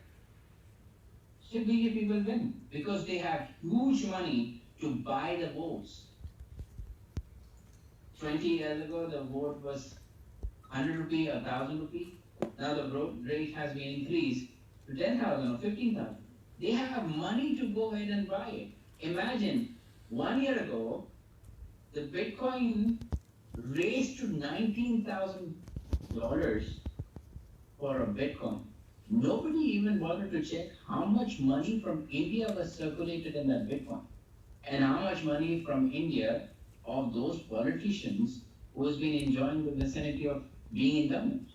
still BJP will win because they have huge money to buy the votes. 20 years ago, the vote was 100 rupee or 1,000 rupee. Now the vote rate has been increased to 10,000 or 15,000. They have money to go ahead and buy it. Imagine 1 year ago, the Bitcoin raised to $19,000 for a Bitcoin. Nobody even bothered to check how much money from India was circulated in that Bitcoin and how much money from India of those politicians who has been enjoying the vicinity of being in government.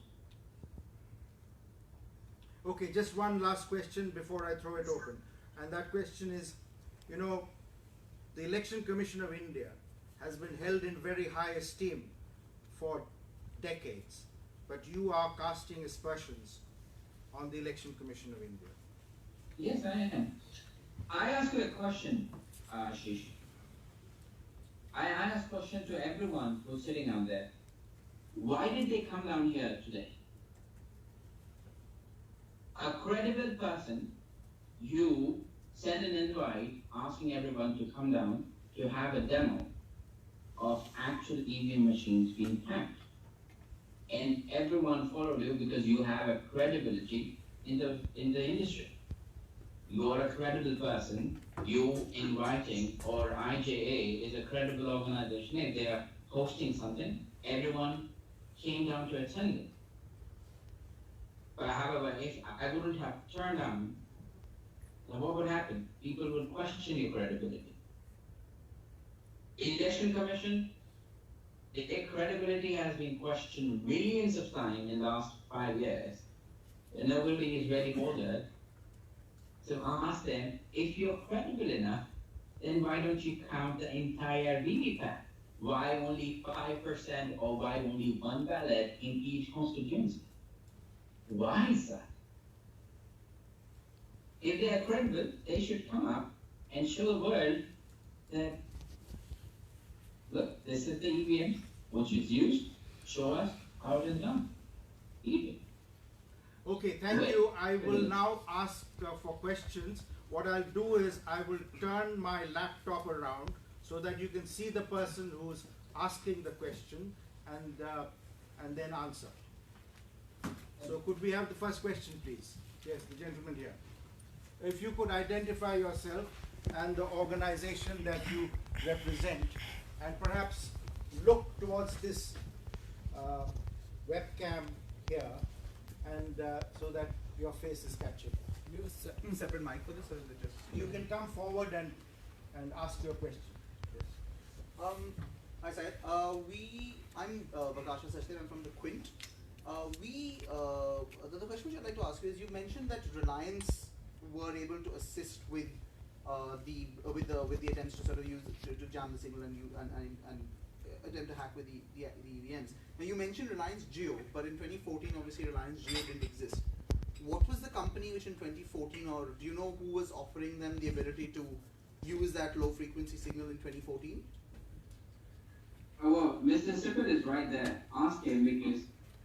Okay, just one last question before I throw it open. And that question is, the Election Commission of India has been held in very high esteem for decades, but you are casting aspersions on the Election Commission of India. Yes, I am. I ask you a question, Ashish. I ask a question to everyone who's sitting out there. Why did they come down here today? A credible person, you send an invite asking everyone to come down to have a demo of actual EVM machines being hacked. And everyone followed you because you have a credibility in the industry. You are a credible person. You inviting, or IJA is a credible organization. If they are hosting something, everyone came down to attend it. But however, if I wouldn't have turned down, then what would happen? People would question your credibility. Election Commission, their credibility has been questioned millions of times in the last 5 years. And nobody is very bothered. So ask them, if you're credible enough, then why don't you count the entire VVPAT? Why only 5% or why only one ballot in each constituency? Why is that? If they are credible, they should come up and show the world that, look, this is the EVM, which is used, show us how it is done. EVM. Okay, thank you. I will now ask for questions. What I'll do is I will turn my laptop around so that you can see the person who's asking the question and then answer. So could we have the first question, please? Yes, the gentleman here. If you could identify yourself and the organization that you represent, and perhaps look towards this webcam here, and so that your face is catching. Use separate mic for this, or is it just? You can come forward and ask your question. Yes. Hi Syed. I'm Vakasha Sachdev. I'm from the Quint. The question which I'd like to ask you is, you mentioned that Reliance were able to assist with the attempts to sort of use to jam the signal and attempt to hack with the EVMs. Now you mentioned Reliance Jio, but in 2014 obviously Reliance Jio didn't exist. What was the company which in 2014, or do you know who was offering them the ability to use that low frequency signal in 2014? Oh, well, Mr. Sipper is right there. Ask him, because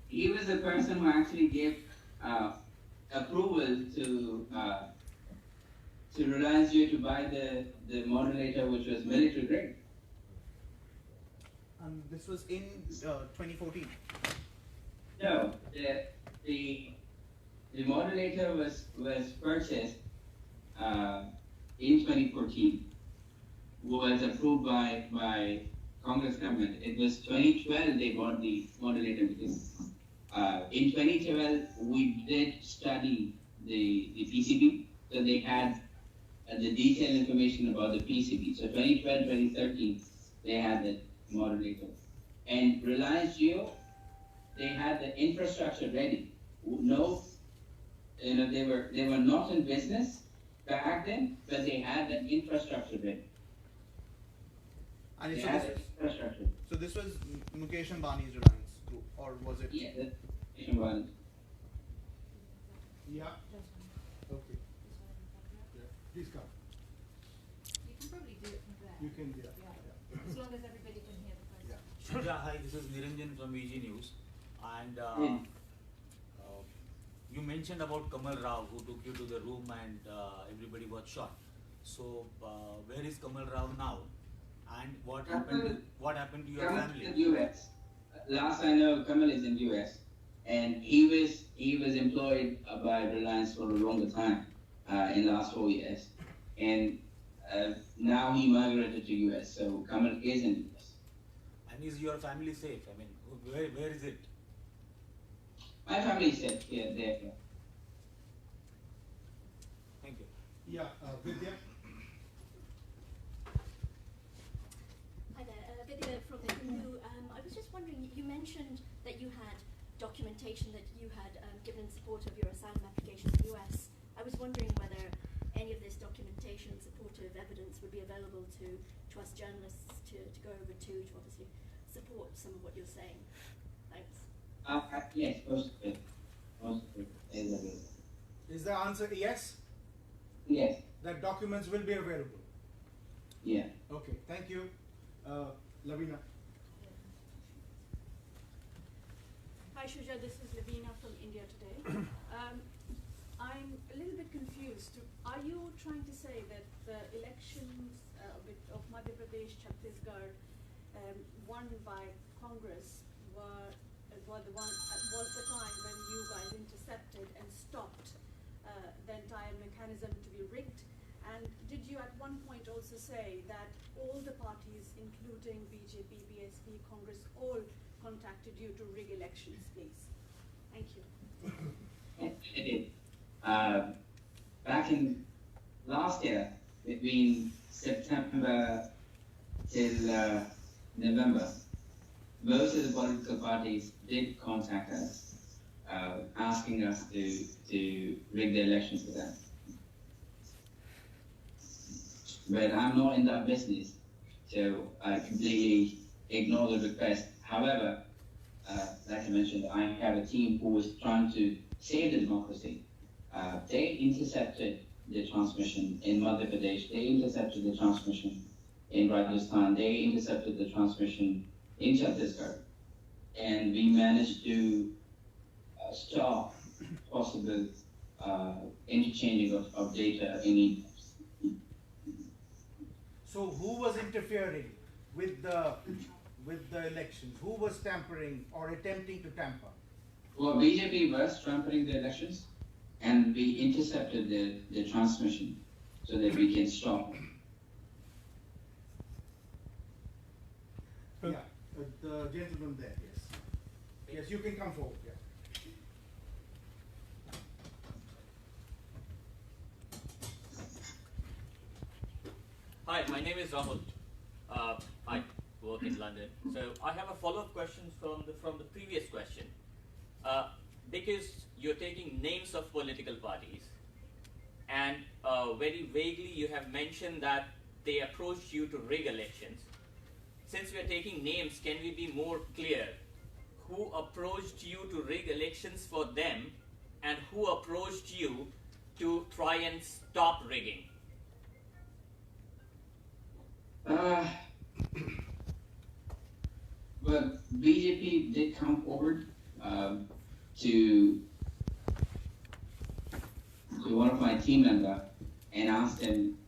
he was the person who actually gave approval to Reliance Jio to buy the modulator, which was military grade. And this was in 2014? No, the modulator was purchased in 2014, was approved by Congress government. It was 2012 they bought the modulator, because in 2012 we did study the PCB, so they had the detailed information about the PCB. So 2012, 2013, they had the moderator. And Reliance Jio, they had the infrastructure ready. No, they were not in business back then, but they had the infrastructure ready. And They so had this, the infrastructure. so this was Mukesh Ambani's Reliance Group, or was it? Yeah, the Reliance. Yeah. Okay. Yeah. Please come. You can probably do it from there. You can, yeah. As long as everybody can hear the person. Yeah. Shuja, hi, this is Niranjan from VG News. And you mentioned about Kamal Rao, who took you to the room and everybody was shot. So, where is Kamal Rao now? And what happened to your Kamal family? is in US. Last I know, Kamal is in US, and he was employed by Reliance for a longer time, in the last 4 years, and now he migrated to US. So Kamal is in US. And is your family safe? I mean, where is it? My family is safe here, there. Thank you. Yeah, Vidya. Hi there, Vidya from the Hindu. I was just wondering, you mentioned that you had documentation that you had given in support of your asylum application in the US. I was wondering whether any of this documentation, supportive evidence, would be available to us journalists to go over to obviously support some of what you're saying. Thanks. Yes, most of it. Most of it is available. Is the answer yes? Yes. That documents will be available. Yeah. Okay, thank you. Lavina. Hi Shuja, this is Lavina from India Today. I'm a little bit confused. Are you trying to say that the elections of Madhya Pradesh, Chhattisgarh, won by Congress was the time when you guys intercepted and stopped the entire mechanism to be rigged? And did you at one point also say that all the parties, including BJP, BSP, Congress, all contacted you to rig elections, please? Thank you. I did. Back in last year, between September till November, most of the political parties did contact us, asking us to rig the elections for them. But I'm not in that business, so I completely ignore the request. However, like I mentioned, I have a team who was trying to save the democracy. They intercepted the transmission in Madhya Pradesh, they intercepted the transmission in Rajasthan, they intercepted the transmission in Chhattisgarh, and we managed to stop possible interchanging of data in emails. So who was interfering with the elections? Who was tampering or attempting to tamper? Well, BJP was tampering the elections, and we intercepted the transmission so that we can stop. Yeah, the gentleman there, yes. Yes, you can come forward, yeah. Hi, my name is Rahul. I work in London. So I have a follow-up question from the previous question. Because you're taking names of political parties, and very vaguely you have mentioned that they approached you to rig elections. Since we are taking names, can we be more clear? Who approached you to rig elections for them, and who approached you to try and stop rigging? Well, BJP did come forward to one of my team members and asked them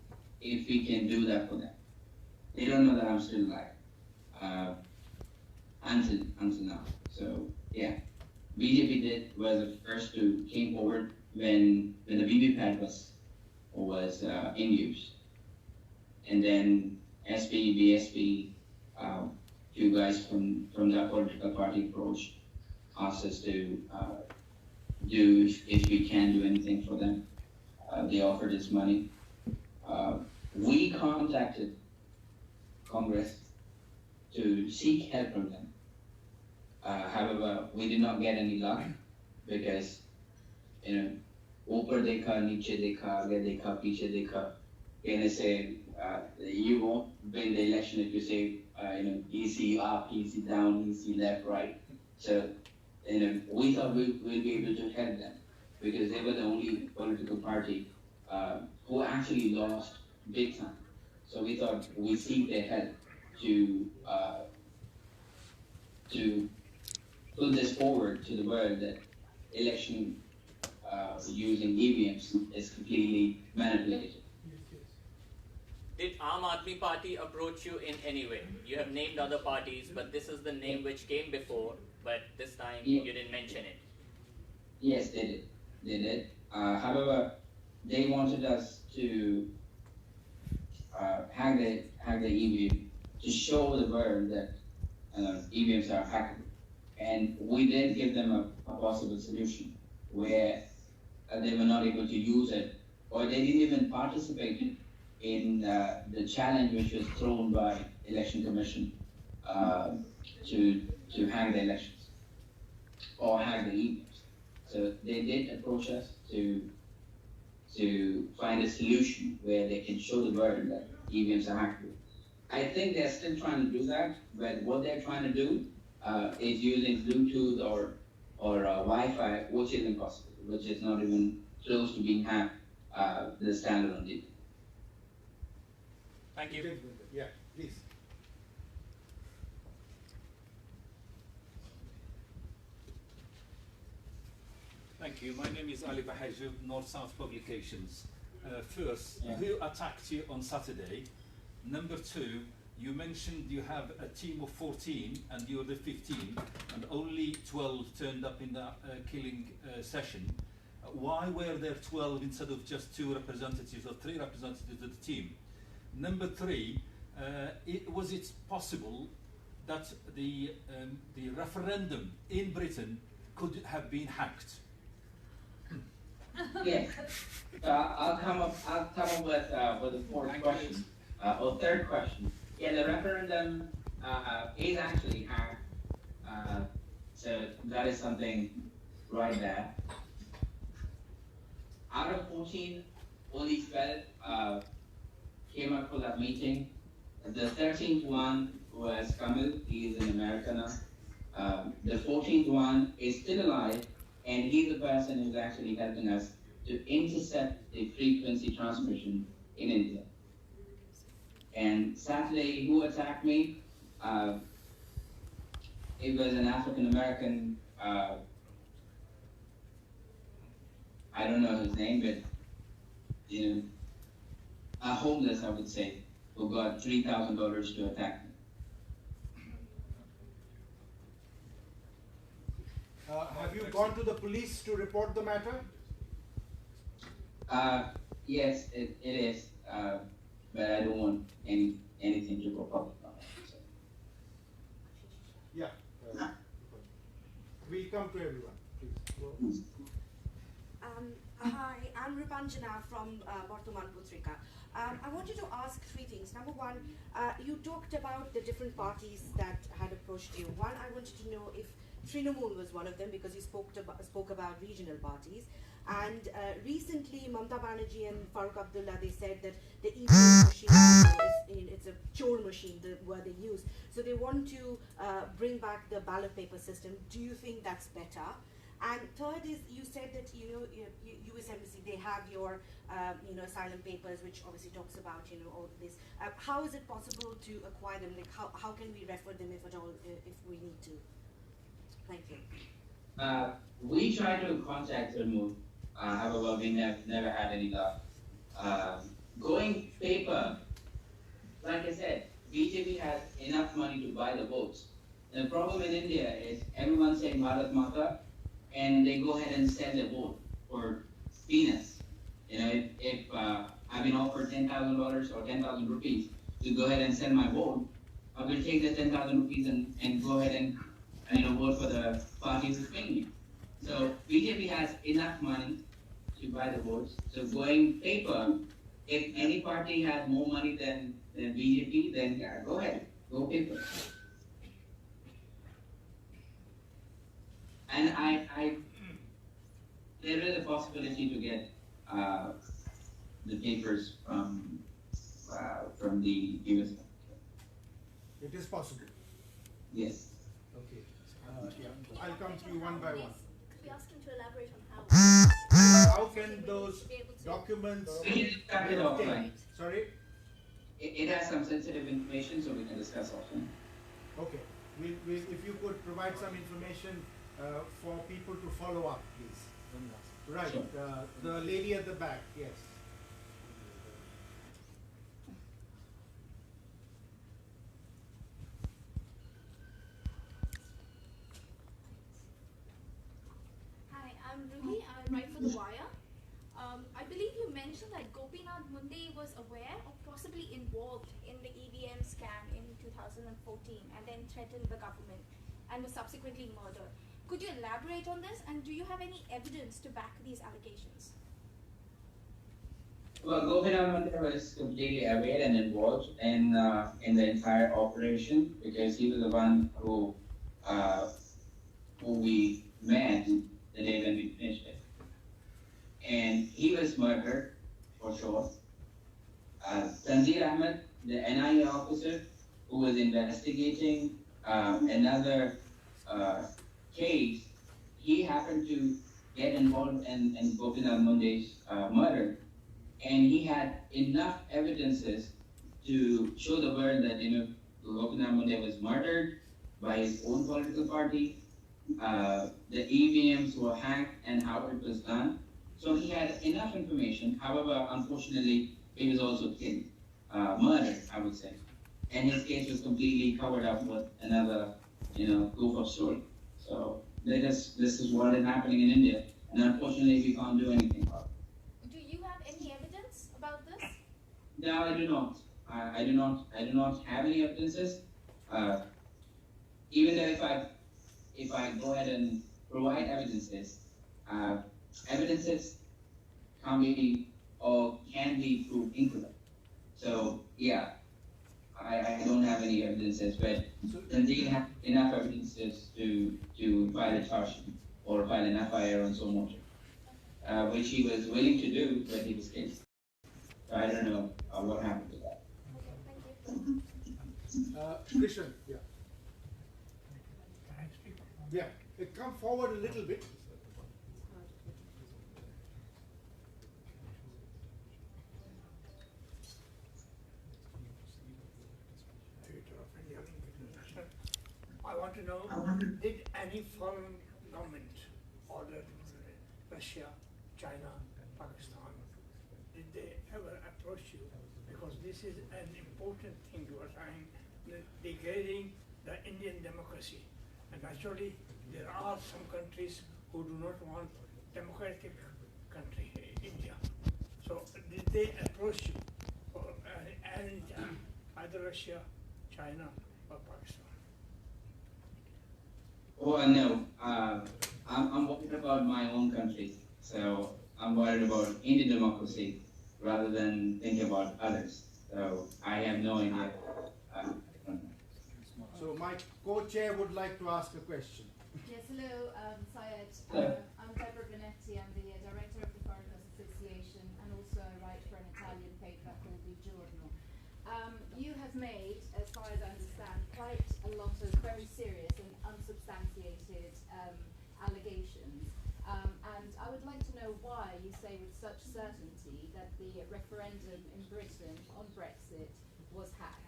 if we can do that for them. They don't know that I'm still alive until now. So yeah, BJP was the first to came forward when the VVPAT was in use, and then SP, BSP, few guys from that political party approached, asked us to do if we can do anything for them. They offered us money. We contacted Congress to seek help from them. However, we did not get any luck because, ऊपर देखा, नीचे देखा, आगे देखा, पीछे देखा. And they say, you won't win the election if you say, easy up, easy down, easy left, right. So, we thought we'll be able to help them because they were the only political party who actually lost big time. So we thought we seek their help to put this forward to the world that election using EVMs is completely manipulated. Did Aam Aadmi Party approach you in any way? You have named other parties, but this is the name which came before, but this time you didn't mention it. Yes, they did. They did. However, they wanted us to hack the EVM to show the world that EVMs are hackable. And we did give them a possible solution where they were not able to use it, or they didn't even participate in the challenge which was thrown by Election Commission to hack the elections or hack the EVMs. So they did approach us to find a solution where they can show the world that EVMs are hackable. I think they're still trying to do that, but what they're trying to do is using Bluetooth or Wi-Fi, which is impossible, which is not even close to being hacked the standalone data. Thank you. Yeah, please. Thank you. My name is Ali Bahajub, North-South Publications. First, who attacked you on Saturday? Number two, you mentioned you have a team of 14 and you're the 15 and only 12 turned up in the killing session. Why were there 12 instead of just 2 representatives or 3 representatives of the team? Number three, was it possible that the referendum in Britain could have been hacked? Yes. I'll come up with the fourth question, or third question. Yeah, the referendum is actually hacked. So that is something right there. Out of 14, only 12 came up for that meeting. The 13th one was Kamal. He is in America now. The 14th one is still alive, and he's the person who's actually helping us to intercept the frequency transmission in India. And sadly, who attacked me? It was an African American. I don't know his name, but a homeless, I would say, who got $3,000 to attack me. Have you gone to the police to report the matter? Yes, it is, but I don't want anything to go public on it. So. Yeah. We'll come to everyone, please. Hi, I'm Rupanjana from Bardhaman Putrika. I wanted to ask 3 things. Number one, you talked about the different parties that had approached you. One, I wanted to know if Trinamool was one of them because you spoke about regional parties. And recently, Mamta Banerjee and Farooq Abdullah, they said that the EVM machine it's a chore machine, the word they use. So they want to bring back the ballot paper system. Do you think that's better? And third is, you said that US Embassy, they have your asylum papers, which obviously talks about all of this. How is it possible to acquire them? Like how can we refer them if at all, if we need to? Thank you. We tried to contact Trinamool, however we never had any luck. Going paper, like I said, BJP has enough money to buy the votes. The problem in India is everyone's saying Bharat Mata, and they go ahead and sell the vote for peanuts. If I've been offered $10,000 or 10,000 rupees to go ahead and sell my vote, I will take the 10,000 rupees and go ahead and vote for the party who's paying me. So BJP has enough money to buy the votes. So going paper, if any party has more money than BJP, then yeah, go ahead, go paper. And there is a possibility to get the papers from the US. It is possible. Yes. Okay. Yeah. I'll come to you one by one. Could we ask him to elaborate on how? How can those documents We can discuss it offline. Sorry? It has some sensitive information, so we can discuss offline. Okay. If you could provide some information for people to follow up, please. Right. Sure. The lady at the back, yes. Hi, I'm Ruhi. I write for The Wire. I believe you mentioned that Gopinath Munde was aware or possibly involved in the EVM scam in 2014 and then threatened the government and was subsequently murdered. Could you elaborate on this, and do you have any evidence to back these allegations? Well, Gopinath Munde was completely aware and involved in the entire operation because he was the one who we met the day when we finished it. And he was murdered, for sure. Tanzir Ahmed, the NIA officer who was investigating another case, he happened to get involved in Gopinath Munde's murder. And he had enough evidences to show the world that, Gopinath Munde was murdered by his own political party. The EVMs were hacked and how it was done. So he had enough information. However, unfortunately, he was also killed, murdered, I would say. And his case was completely covered up with another, goof of story. So this is what is happening in India. And unfortunately, we can't do anything about it. Do you have any evidence about this? No, I do not. I do not have any evidences. Even though if I go ahead and provide evidences, evidences can be proved incorrect. So yeah, I don't have any evidences, but they have enough evidences to file a charge or file an FIR on some motion, which he was willing to do, but he was killed. So I don't know what happened to that. Krishan, yeah. Yeah, come forward a little bit. I want to know, did any foreign government, other Russia, China, Pakistan, did they ever approach you? Because this is an important thing you are saying, degrading the Indian democracy. And naturally, there are some countries who do not want democratic country, India. So did they approach you, or any time, either Russia, China, or Pakistan? Oh no, I'm worried about my own country. So I'm worried about Indian democracy rather than thinking about others. So I have no idea. So my co-chair would like to ask a question. Yes, hello, Syed. I'm Deborah Benetti. I'm the director of the Foreign Press Association, and also I write for an Italian paper called Il Giorno. You have made, as far as I understand, quite a lot of very serious and unsubstantiated allegations. And I would like to know why you say with such certainty that the referendum in Britain on Brexit was hacked.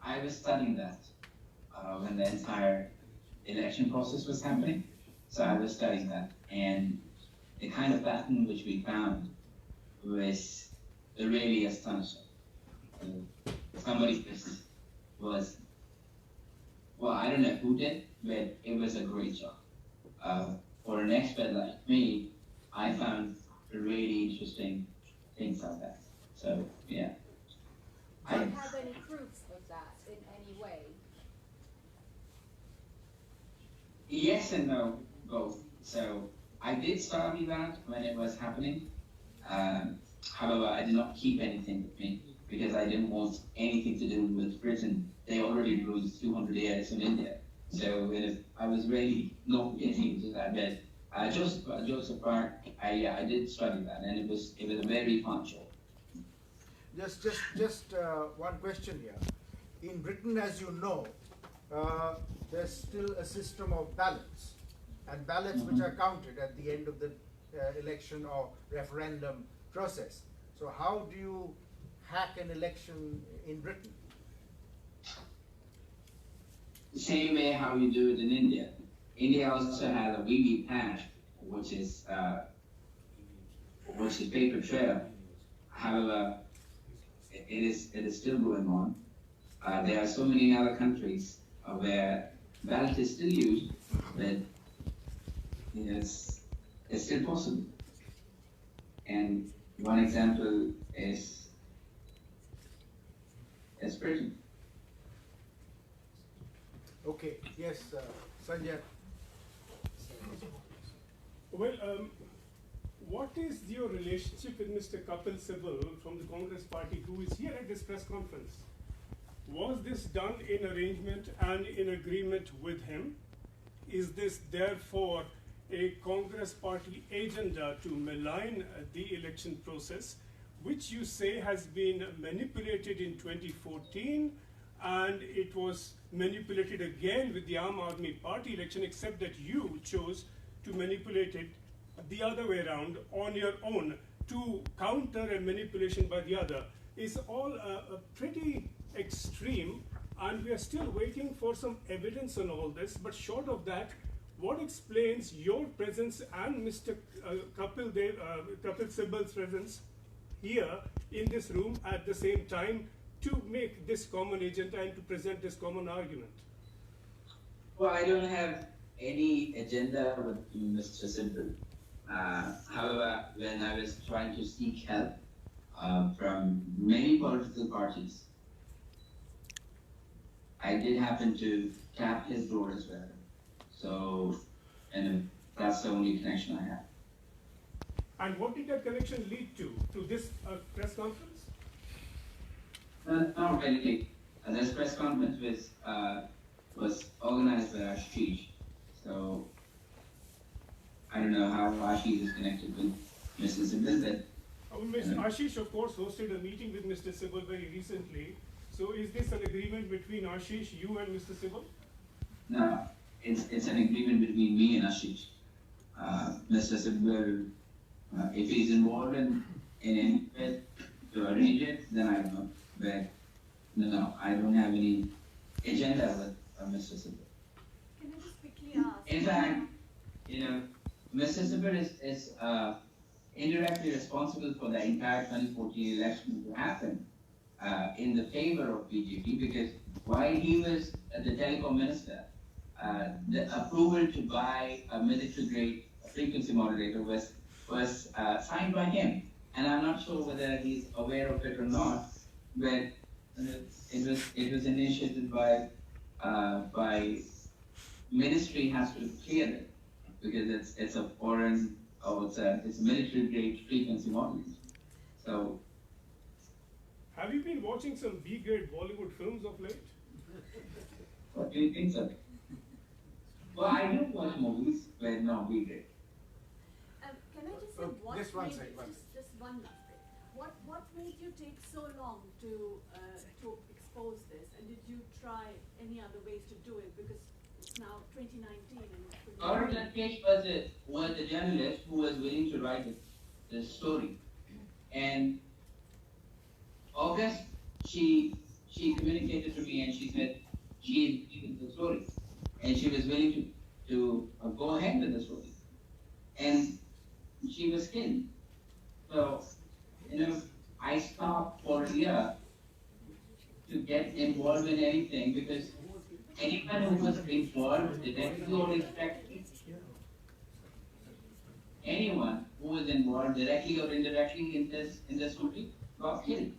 I was studying that when the entire election process was happening. So I was studying that, and the kind of pattern which we found was really astonishing. Somebody was, well, I don't know who did, but it was a great job. For an expert like me, I found really interesting things like that. So yeah. Do you have any proofs of that in any way? Yes and no, both. So I did study that when it was happening. However, I did not keep anything with me because I didn't want anything to do with Britain. They already lose 200 years in India. So I was really not getting into that bit. Jokes apart, I did study that, and it was a very fun show. Just one question here. In Britain, as you know, there's still a system of ballots, and ballots which are counted at the end of the election or referendum process. So how do you hack an election in Britain? The same way how you do it in India. India also has a VVPAT, which is paper trail. However, it is still going on. There are so many other countries where ballot is still used, but it's still possible. And one example is Britain. Okay, yes, Sanjay. Well, what is your relationship with Mr. Kapil Sibal from the Congress Party, who is here at this press conference? Was this done in arrangement and in agreement with him? Is this therefore a Congress Party agenda to malign the election process, which you say has been manipulated in 2014, and it was manipulated again with the Aam Aadmi Party election, except that you chose to manipulate it the other way around on your own to counter a manipulation by the other? Is all pretty extreme, and we are still waiting for some evidence on all this. But short of that, what explains your presence and Mr. Kapil Sibal's presence here in this room at the same time to make this common agenda and to present this common argument? Well, I don't have any agenda with Mr. Sibal. However, when I was trying to seek help from many political parties, I did happen to tap his door as well. So, and that's the only connection I have. And what did that connection lead to this press conference? Not really. This press conference was organized by Ashish. So, I don't know how Ashish is connected with Mr. Sibal, but Mr. Ashish, of course, hosted a meeting with Mr. Sibal very recently. So is this an agreement between Ashish, you and Mr. Sibal? No, it's an agreement between me and Ashish. Mr. Sibal, if he's involved in any way to arrange it, then I don't know. But no, I don't have any agenda with Mr. Sibal. Can I just quickly ask? In fact, Mr. Sibal is indirectly responsible for the entire 2014 election to happen in the favor of BJP, because while he was the telecom minister, the approval to buy a military-grade frequency modulator was signed by him, and I'm not sure whether he's aware of it or not. But it was initiated by ministry has to clear it because it's a foreign it's a military-grade frequency modulator. So. Have you been watching some B-grade Bollywood films of late? What do you think, sir? Well, I do watch movies, but not B-grade. Can I just say just one second. Just one last thing. What made you take so long to expose this, and did you try any other ways to do it? Because it's now 2019 and Gaurav Lankesh was a journalist who was willing to write the story, and August she communicated to me and she said she is reading the story, and she was willing to go ahead with the story, and she was killed. So I stopped for a year to get involved in anything, because anyone who was involved directly or indirectly, anyone who was involved directly or indirectly in this story got killed.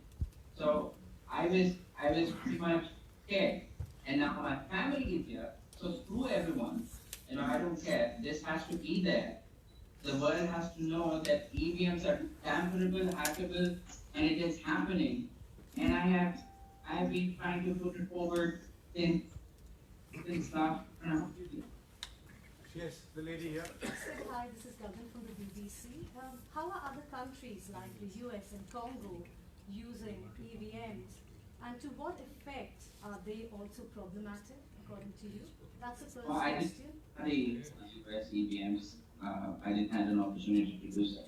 So I was pretty much scared, and now my family is here. So screw everyone. I don't care. This has to be there. The world has to know that EVMs are tamperable, hackable, and it is happening. and I have been trying to put it forward since last. Yes, the lady here. Hi, this is Gagan from the BBC. How are other countries like the US and Congo using EVMs, and to what effect are they also problematic, according to you? That's the first Well, I didn't question. study US EVMs. I didn't have an opportunity to do so.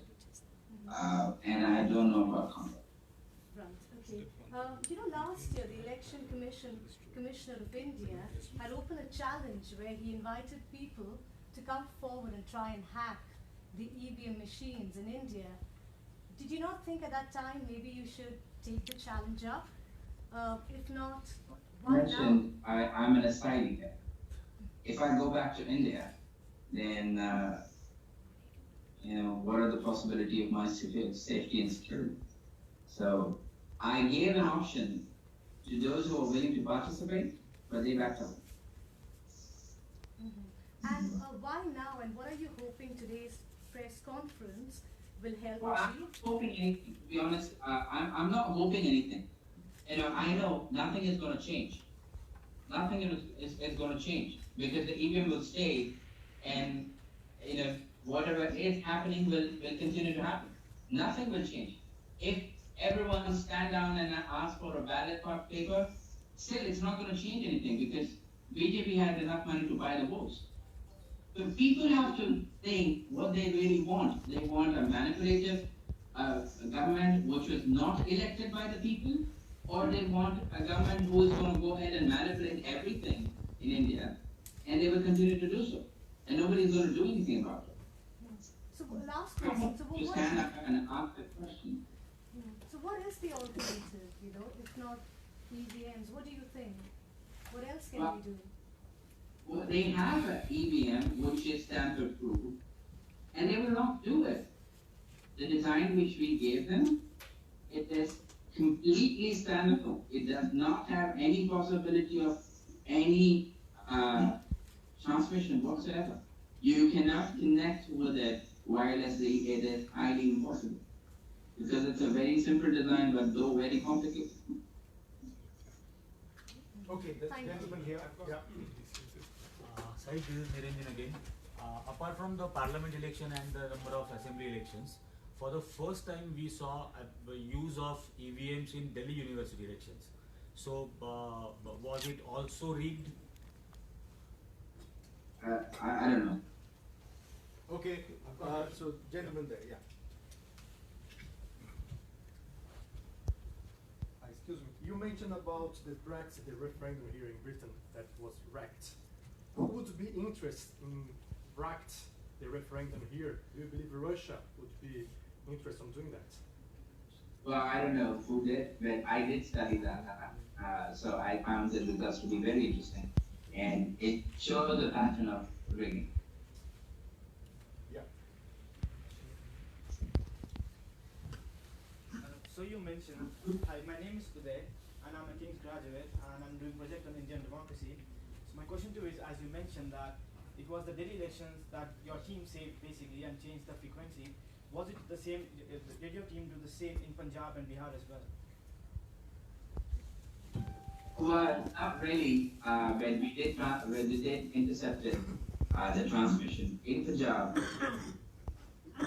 And I don't know about Congo. Right, okay. Last year, the Election Commissioner of India had opened a challenge where he invited people to come forward and try and hack the EVM machines in India. Did you not think at that time maybe you should take the challenge up? If not, why now? I'm an asylum here. If I go back to India, then what are the possibility of my safety and security? So I gave an option to those who are willing to participate, but they backed out. And why now, and what are you hoping today's press conference will help Well, I'm achieve? not hoping anything, to be honest. I'm not hoping anything. I know nothing is going to change. Nothing is going to change because the EVM will stay, and whatever is happening will continue to happen. Nothing will change. If everyone stand down and ask for a ballot paper, still it's not going to change anything because BJP has enough money to buy the votes. So people have to think what they really want. They want a manipulative government which was not elected by the people, or they want a government who is going to go ahead and manipulate everything in India, and they will continue to do so. And nobody is going to do anything about it. So last question. So To stand up and ask the question. So what is the alternative, if not EVMs? What do you think? What else can we do? Well, they have an EVM which is tamper proof, and they will not do it. The design which we gave them, it is completely standalone. It does not have any possibility of any transmission whatsoever. You cannot connect with it wirelessly. It is highly impossible because it's a very simple design, but though very complicated. Okay, the gentleman here. Yeah. Syed, this is Niranjan again. Apart from the parliament election and the number of assembly elections, for the first time we saw the use of EVMs in Delhi University elections. So, was it also rigged? I don't know. Okay, so gentleman there, yeah. Excuse me, you mentioned about the Brexit, the referendum here in Britain that was wrecked. Who would be interested in wrecked the referendum here? Do you believe Russia would be interested in doing that? Well, I don't know who did, but I did study that. So I found the results to be very interesting. And it shows the pattern of rigging. Yeah. So you mentioned, hi, my name is Uday, and I'm a King's graduate, and I'm doing project on Indian democracy. So my question to you is, as you mentioned that it was the Delhi elections that your team saved basically and changed the frequency. Was it the same, did your team do the same in Punjab and Bihar as well? Well, not really. When we did intercept the transmission in Punjab,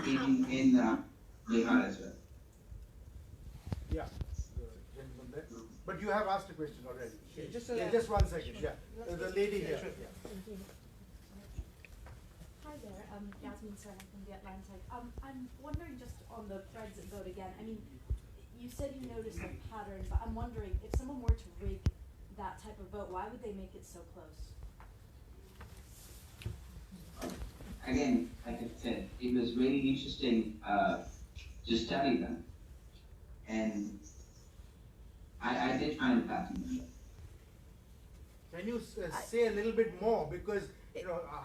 in Bihar as well. Yeah, the gentleman there. But you have asked a question already. Yeah, just 1 second. Yeah, the lady here. Yeah. Hi there, Yasmin Sarhan from The Atlantic. I'm wondering just on the Brexit vote again. I mean, you said you noticed a pattern, but I'm wondering if someone were to rig that type of vote, why would they make it so close? Again, like I said, it was really interesting to study them, and I did find a pattern. Can you say a little bit more, because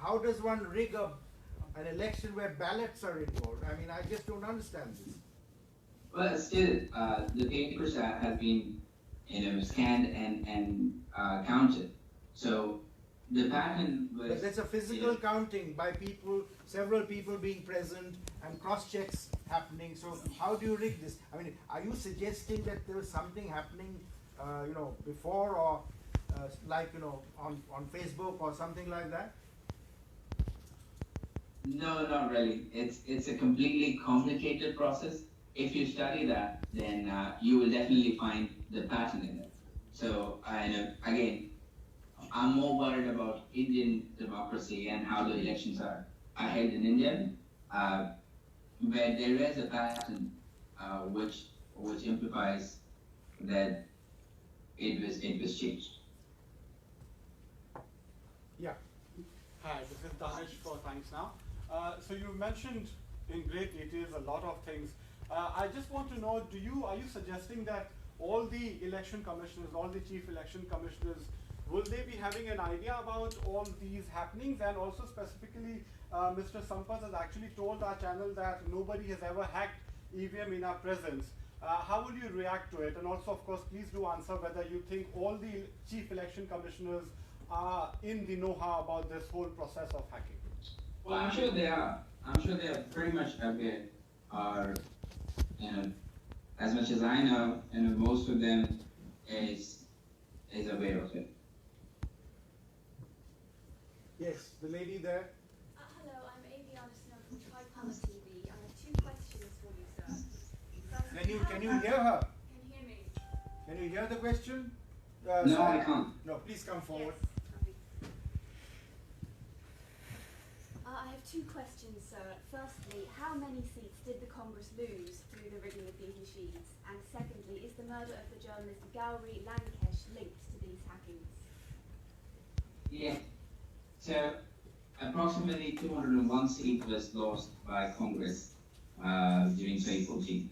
how does one rig an election where ballots are involved? I mean, I just don't understand this. Well, still, the papers have been, scanned and counted. So the pattern was. But there's a physical counting by people, several people being present, and cross checks happening. So how do you rig this? I mean, are you suggesting that there is something happening, before or on Facebook or something like that? No, not really. It's a completely complicated process. If you study that, then you will definitely find the pattern in it. So again, I'm more worried about Indian democracy and how the elections are held in India, where there is a pattern which implies that it was changed. Yeah. Hi, this is Danish for Thanks Now. So you mentioned in great details a lot of things. I just want to know, are you suggesting that all the election commissioners, all the chief election commissioners, will they be having an idea about all these happenings? And also specifically, Mr. Sampath has actually told our channel that nobody has ever hacked EVM in our presence. How will you react to it? And also, of course, please do answer whether you think all the chief election commissioners are in the know-how about this whole process of hacking. Well, I'm sure they are. I'm sure they are pretty much aware. As much as I know, most of them is aware of it. Yes, the lady there. Hello, I'm Aviana Snow from Tripod TV. I have 2 questions for you, sir. First, Can you hear her? Can you hear me? Can you hear the question? No, I can't. No, please come forward. I have 2 questions, sir. Firstly, how many seats did the Congress lose through the rigging of these machines? And secondly, is the murder of the journalist Gowri Lankesh linked to these hackings? Yeah. So, approximately 201 seats was lost by Congress during 2014.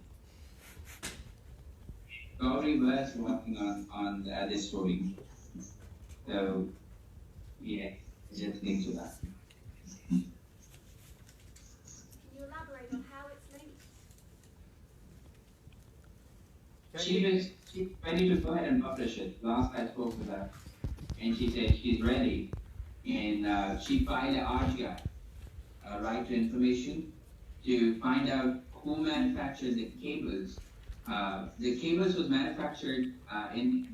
Gowri was working on this story. So, yeah, just linked to that. Can you elaborate on how it's linked? She was ready to go ahead and publish it. Last I spoke with her, and she said she's ready, and she filed an RGI, right to information, to find out who manufactured the cables. The cables was manufactured in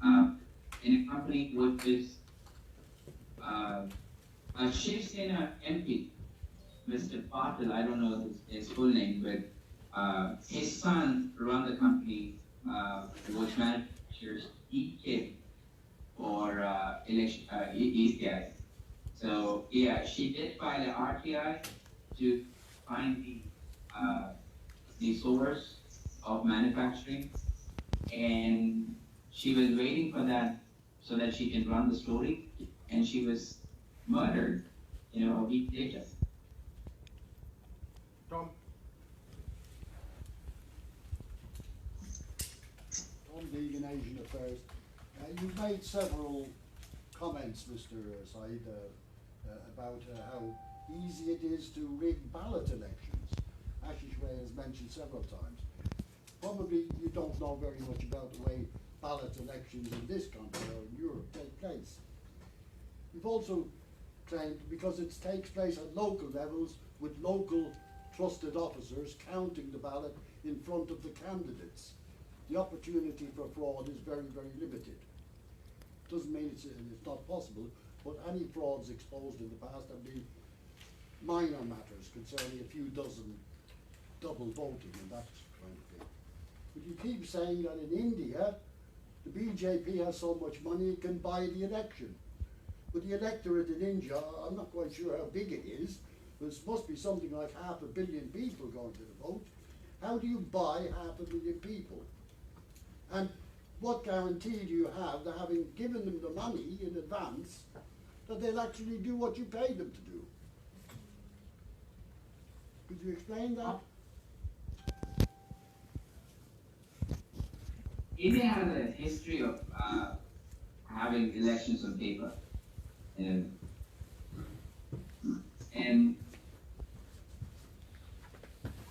a company which is a Shiv Sena MP, Mr. Patil, I don't know his full name, but his son run the company which manufactures e-kit for ECI. So yeah, she did file an RTI to find the source of manufacturing, and she was waiting for that so that she can run the story, and she was murdered, a week later. Tom. On League and Asian Affairs, you've made several comments, Mr. Syed, about how easy it is to rig ballot elections. Ashish Ray has mentioned several times. Probably you don't know very much about the way ballot elections in this country or in Europe take place. You've also claimed, because it takes place at local levels with local trusted officers counting the ballot in front of the candidates, the opportunity for fraud is very, very limited. Doesn't mean it's not possible, but any frauds exposed in the past have been minor matters concerning a few dozen double voting and that kind of thing. But you keep saying that in India, the BJP has so much money it can buy the election. But the electorate in India, I'm not quite sure how big it is, but it must be something like 500 million people going to the vote. How do you buy 500 million people? And what guarantee do you have that, having given them the money in advance, that they'll actually do what you pay them to do? Could you explain that? India has a history of having elections on paper. And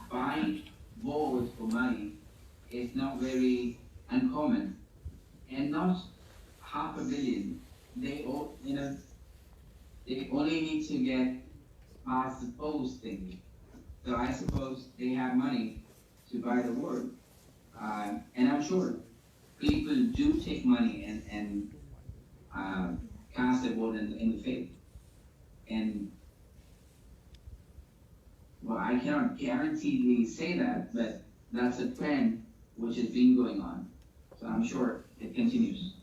buying votes for money is not very uncommon, and not 500 million. They only need to get past the post thing. So I suppose they have money to buy the word. And I'm sure people do take money and cast a vote in the faith. And well, I cannot guaranteedly say that, but that's a trend which has been going on. So I'm sure it continues.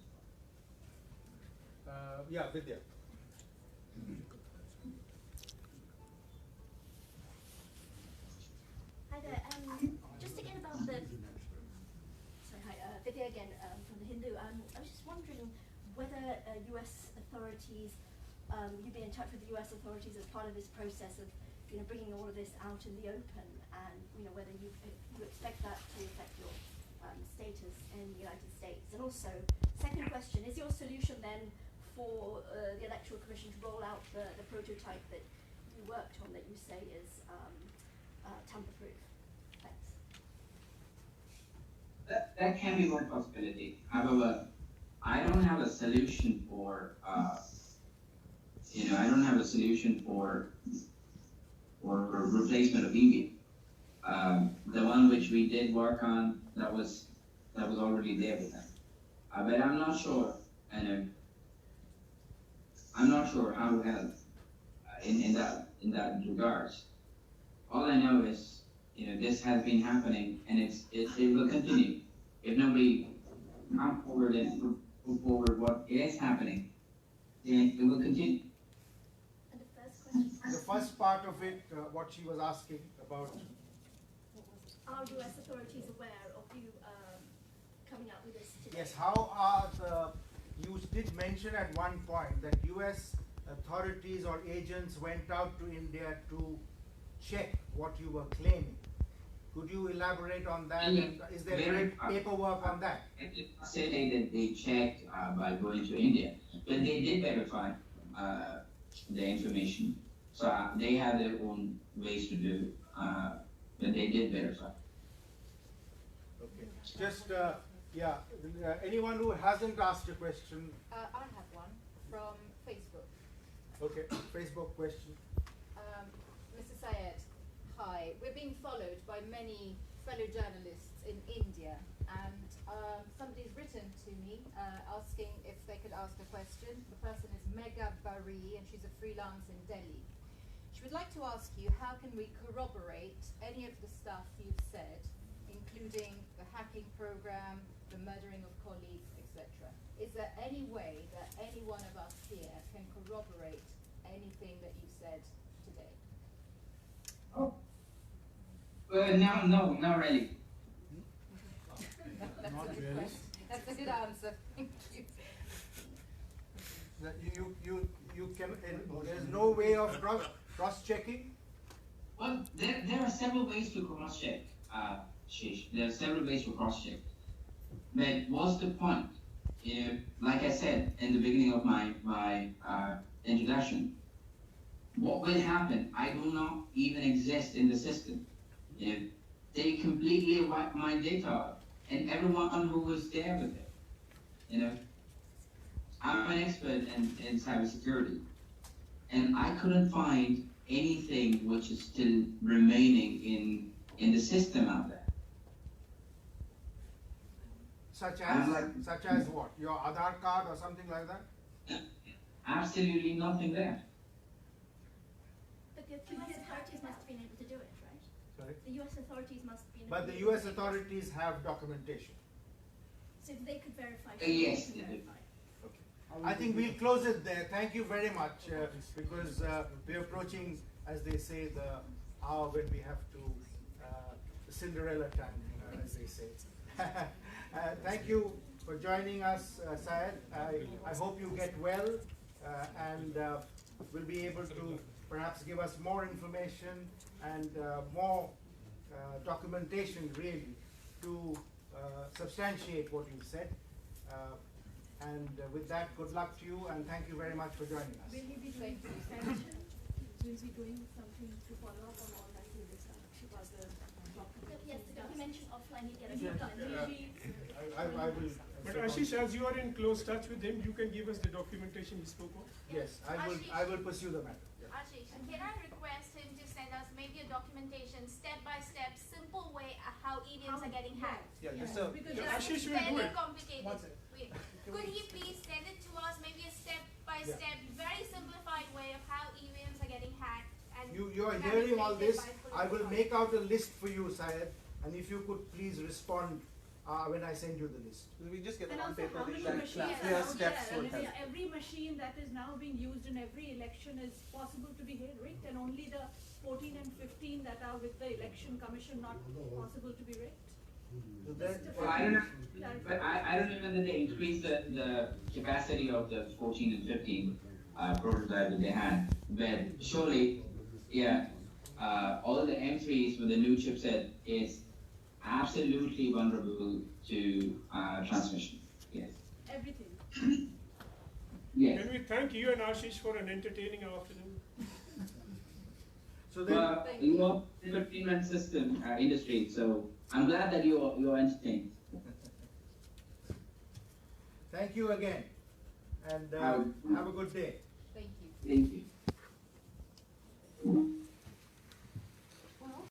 Yeah, Vidya. Hi there. Just again about the. Sorry, hi. Vidya again from the Hindu. I was just wondering whether U.S. authorities, you've been in touch with the U.S. authorities as part of this process of, bringing all of this out in the open, and whether you expect that to affect your status in the United States. And also, second question: is your solution then for the Electoral Commission to roll out the prototype that you worked on that you say is tamper-proof? Thanks. That can be one possibility. However, I don't have a solution for, I don't have a solution for replacement of EVM. The one which we did work on, that was already there with them. But I'm not sure, I'm not sure how to help in that regards. All I know is, this has been happening, and it will continue. If nobody comes forward and put forward what is happening, then it will continue. And the first question? The first part of it, what she was asking about. Are U.S. authorities aware of you coming out with this today? Yes, how are you did mention at one point that U.S. authorities or agents went out to India to check what you were claiming. Could you elaborate on that? And is there any paperwork on that? Say that they checked by going to India, but they did verify the information. So they have their own ways to do, but they did verify. Okay. Just, anyone who hasn't asked a question? I have one from Facebook. Okay, Facebook question. Mr. Syed, hi. We're being followed by many fellow journalists in India, and somebody's written to me asking if they could ask a question. The person is Megha Bari, and she's a freelance in Delhi. She would like to ask you, how can we corroborate any of the stuff you've said, including the hacking program, the murdering of colleagues, etc.? Is there any way that any one of us here can corroborate anything that you said today? Oh. No, not really. That's a good question. That's a good answer. Thank you. You can. There's no way of cross-checking. Well, there are several ways to cross-check. Shish. There are several ways to cross-check. But what's the point? Like I said in the beginning of my introduction, what will happen? I do not even exist in the system. They completely wipe my data out, and everyone who was there with it. I'm an expert in cybersecurity, and I couldn't find anything which is still remaining in the system out there. Such as what? Your Aadhaar card or something like that? Absolutely nothing there. But the U.S. authorities must have been able to do it, right? Sorry? The U.S. authorities must be able But to the do it. U.S. authorities have documentation. So if they could verify, Yes, they they can do. verify. I think we'll close it there. Thank you very much, because we're approaching, as they say, the hour when we have to, the Cinderella time, as they say. Thank you for joining us, Syed. I hope you get well, and will be able to perhaps give us more information and more documentation, really, to substantiate what you said. And with that, good luck to you, and thank you very much for joining us. Will you be doing something to follow up on all that you discussed about the document? Yes, the documentation offline, you get a Yeah. document. I will. But Ashish, as you are in close touch with him, you can give us the documentation he spoke of. Yes, I will pursue the matter. Yeah. Ashish, can I request him to send us maybe a documentation, step-by-step, simple way how EVMs are getting hacked? Yeah, just a. Because Yeah, this Ashish is will do very it. complicated. One second. Wait, could he please send it to us, maybe a step-by-step, very simplified way of how EVMs are getting hacked? And You are hearing all this. I will make out a list for you, Syed, and if you could please respond when I send you the list. We just get And it on also paper. how many that machines clear are out steps there? would And help. if every machine that is now being used in every election is possible to be rigged, and only the 14 and 15 that are with the election commission not possible to be rigged? So then, Well, I don't know, but I don't know whether they increased the capacity of the 14 and 15 prototype that they had. But surely, yeah, all the M3s with the new chipset is absolutely vulnerable to transmission. Yes. Everything. Yes. Can we thank you and Ashish for an entertaining afternoon? So then, Well, you know, entertainment system industry, so I'm glad that you're entertained. thank you again, and have a good day. Thank you. Thank you.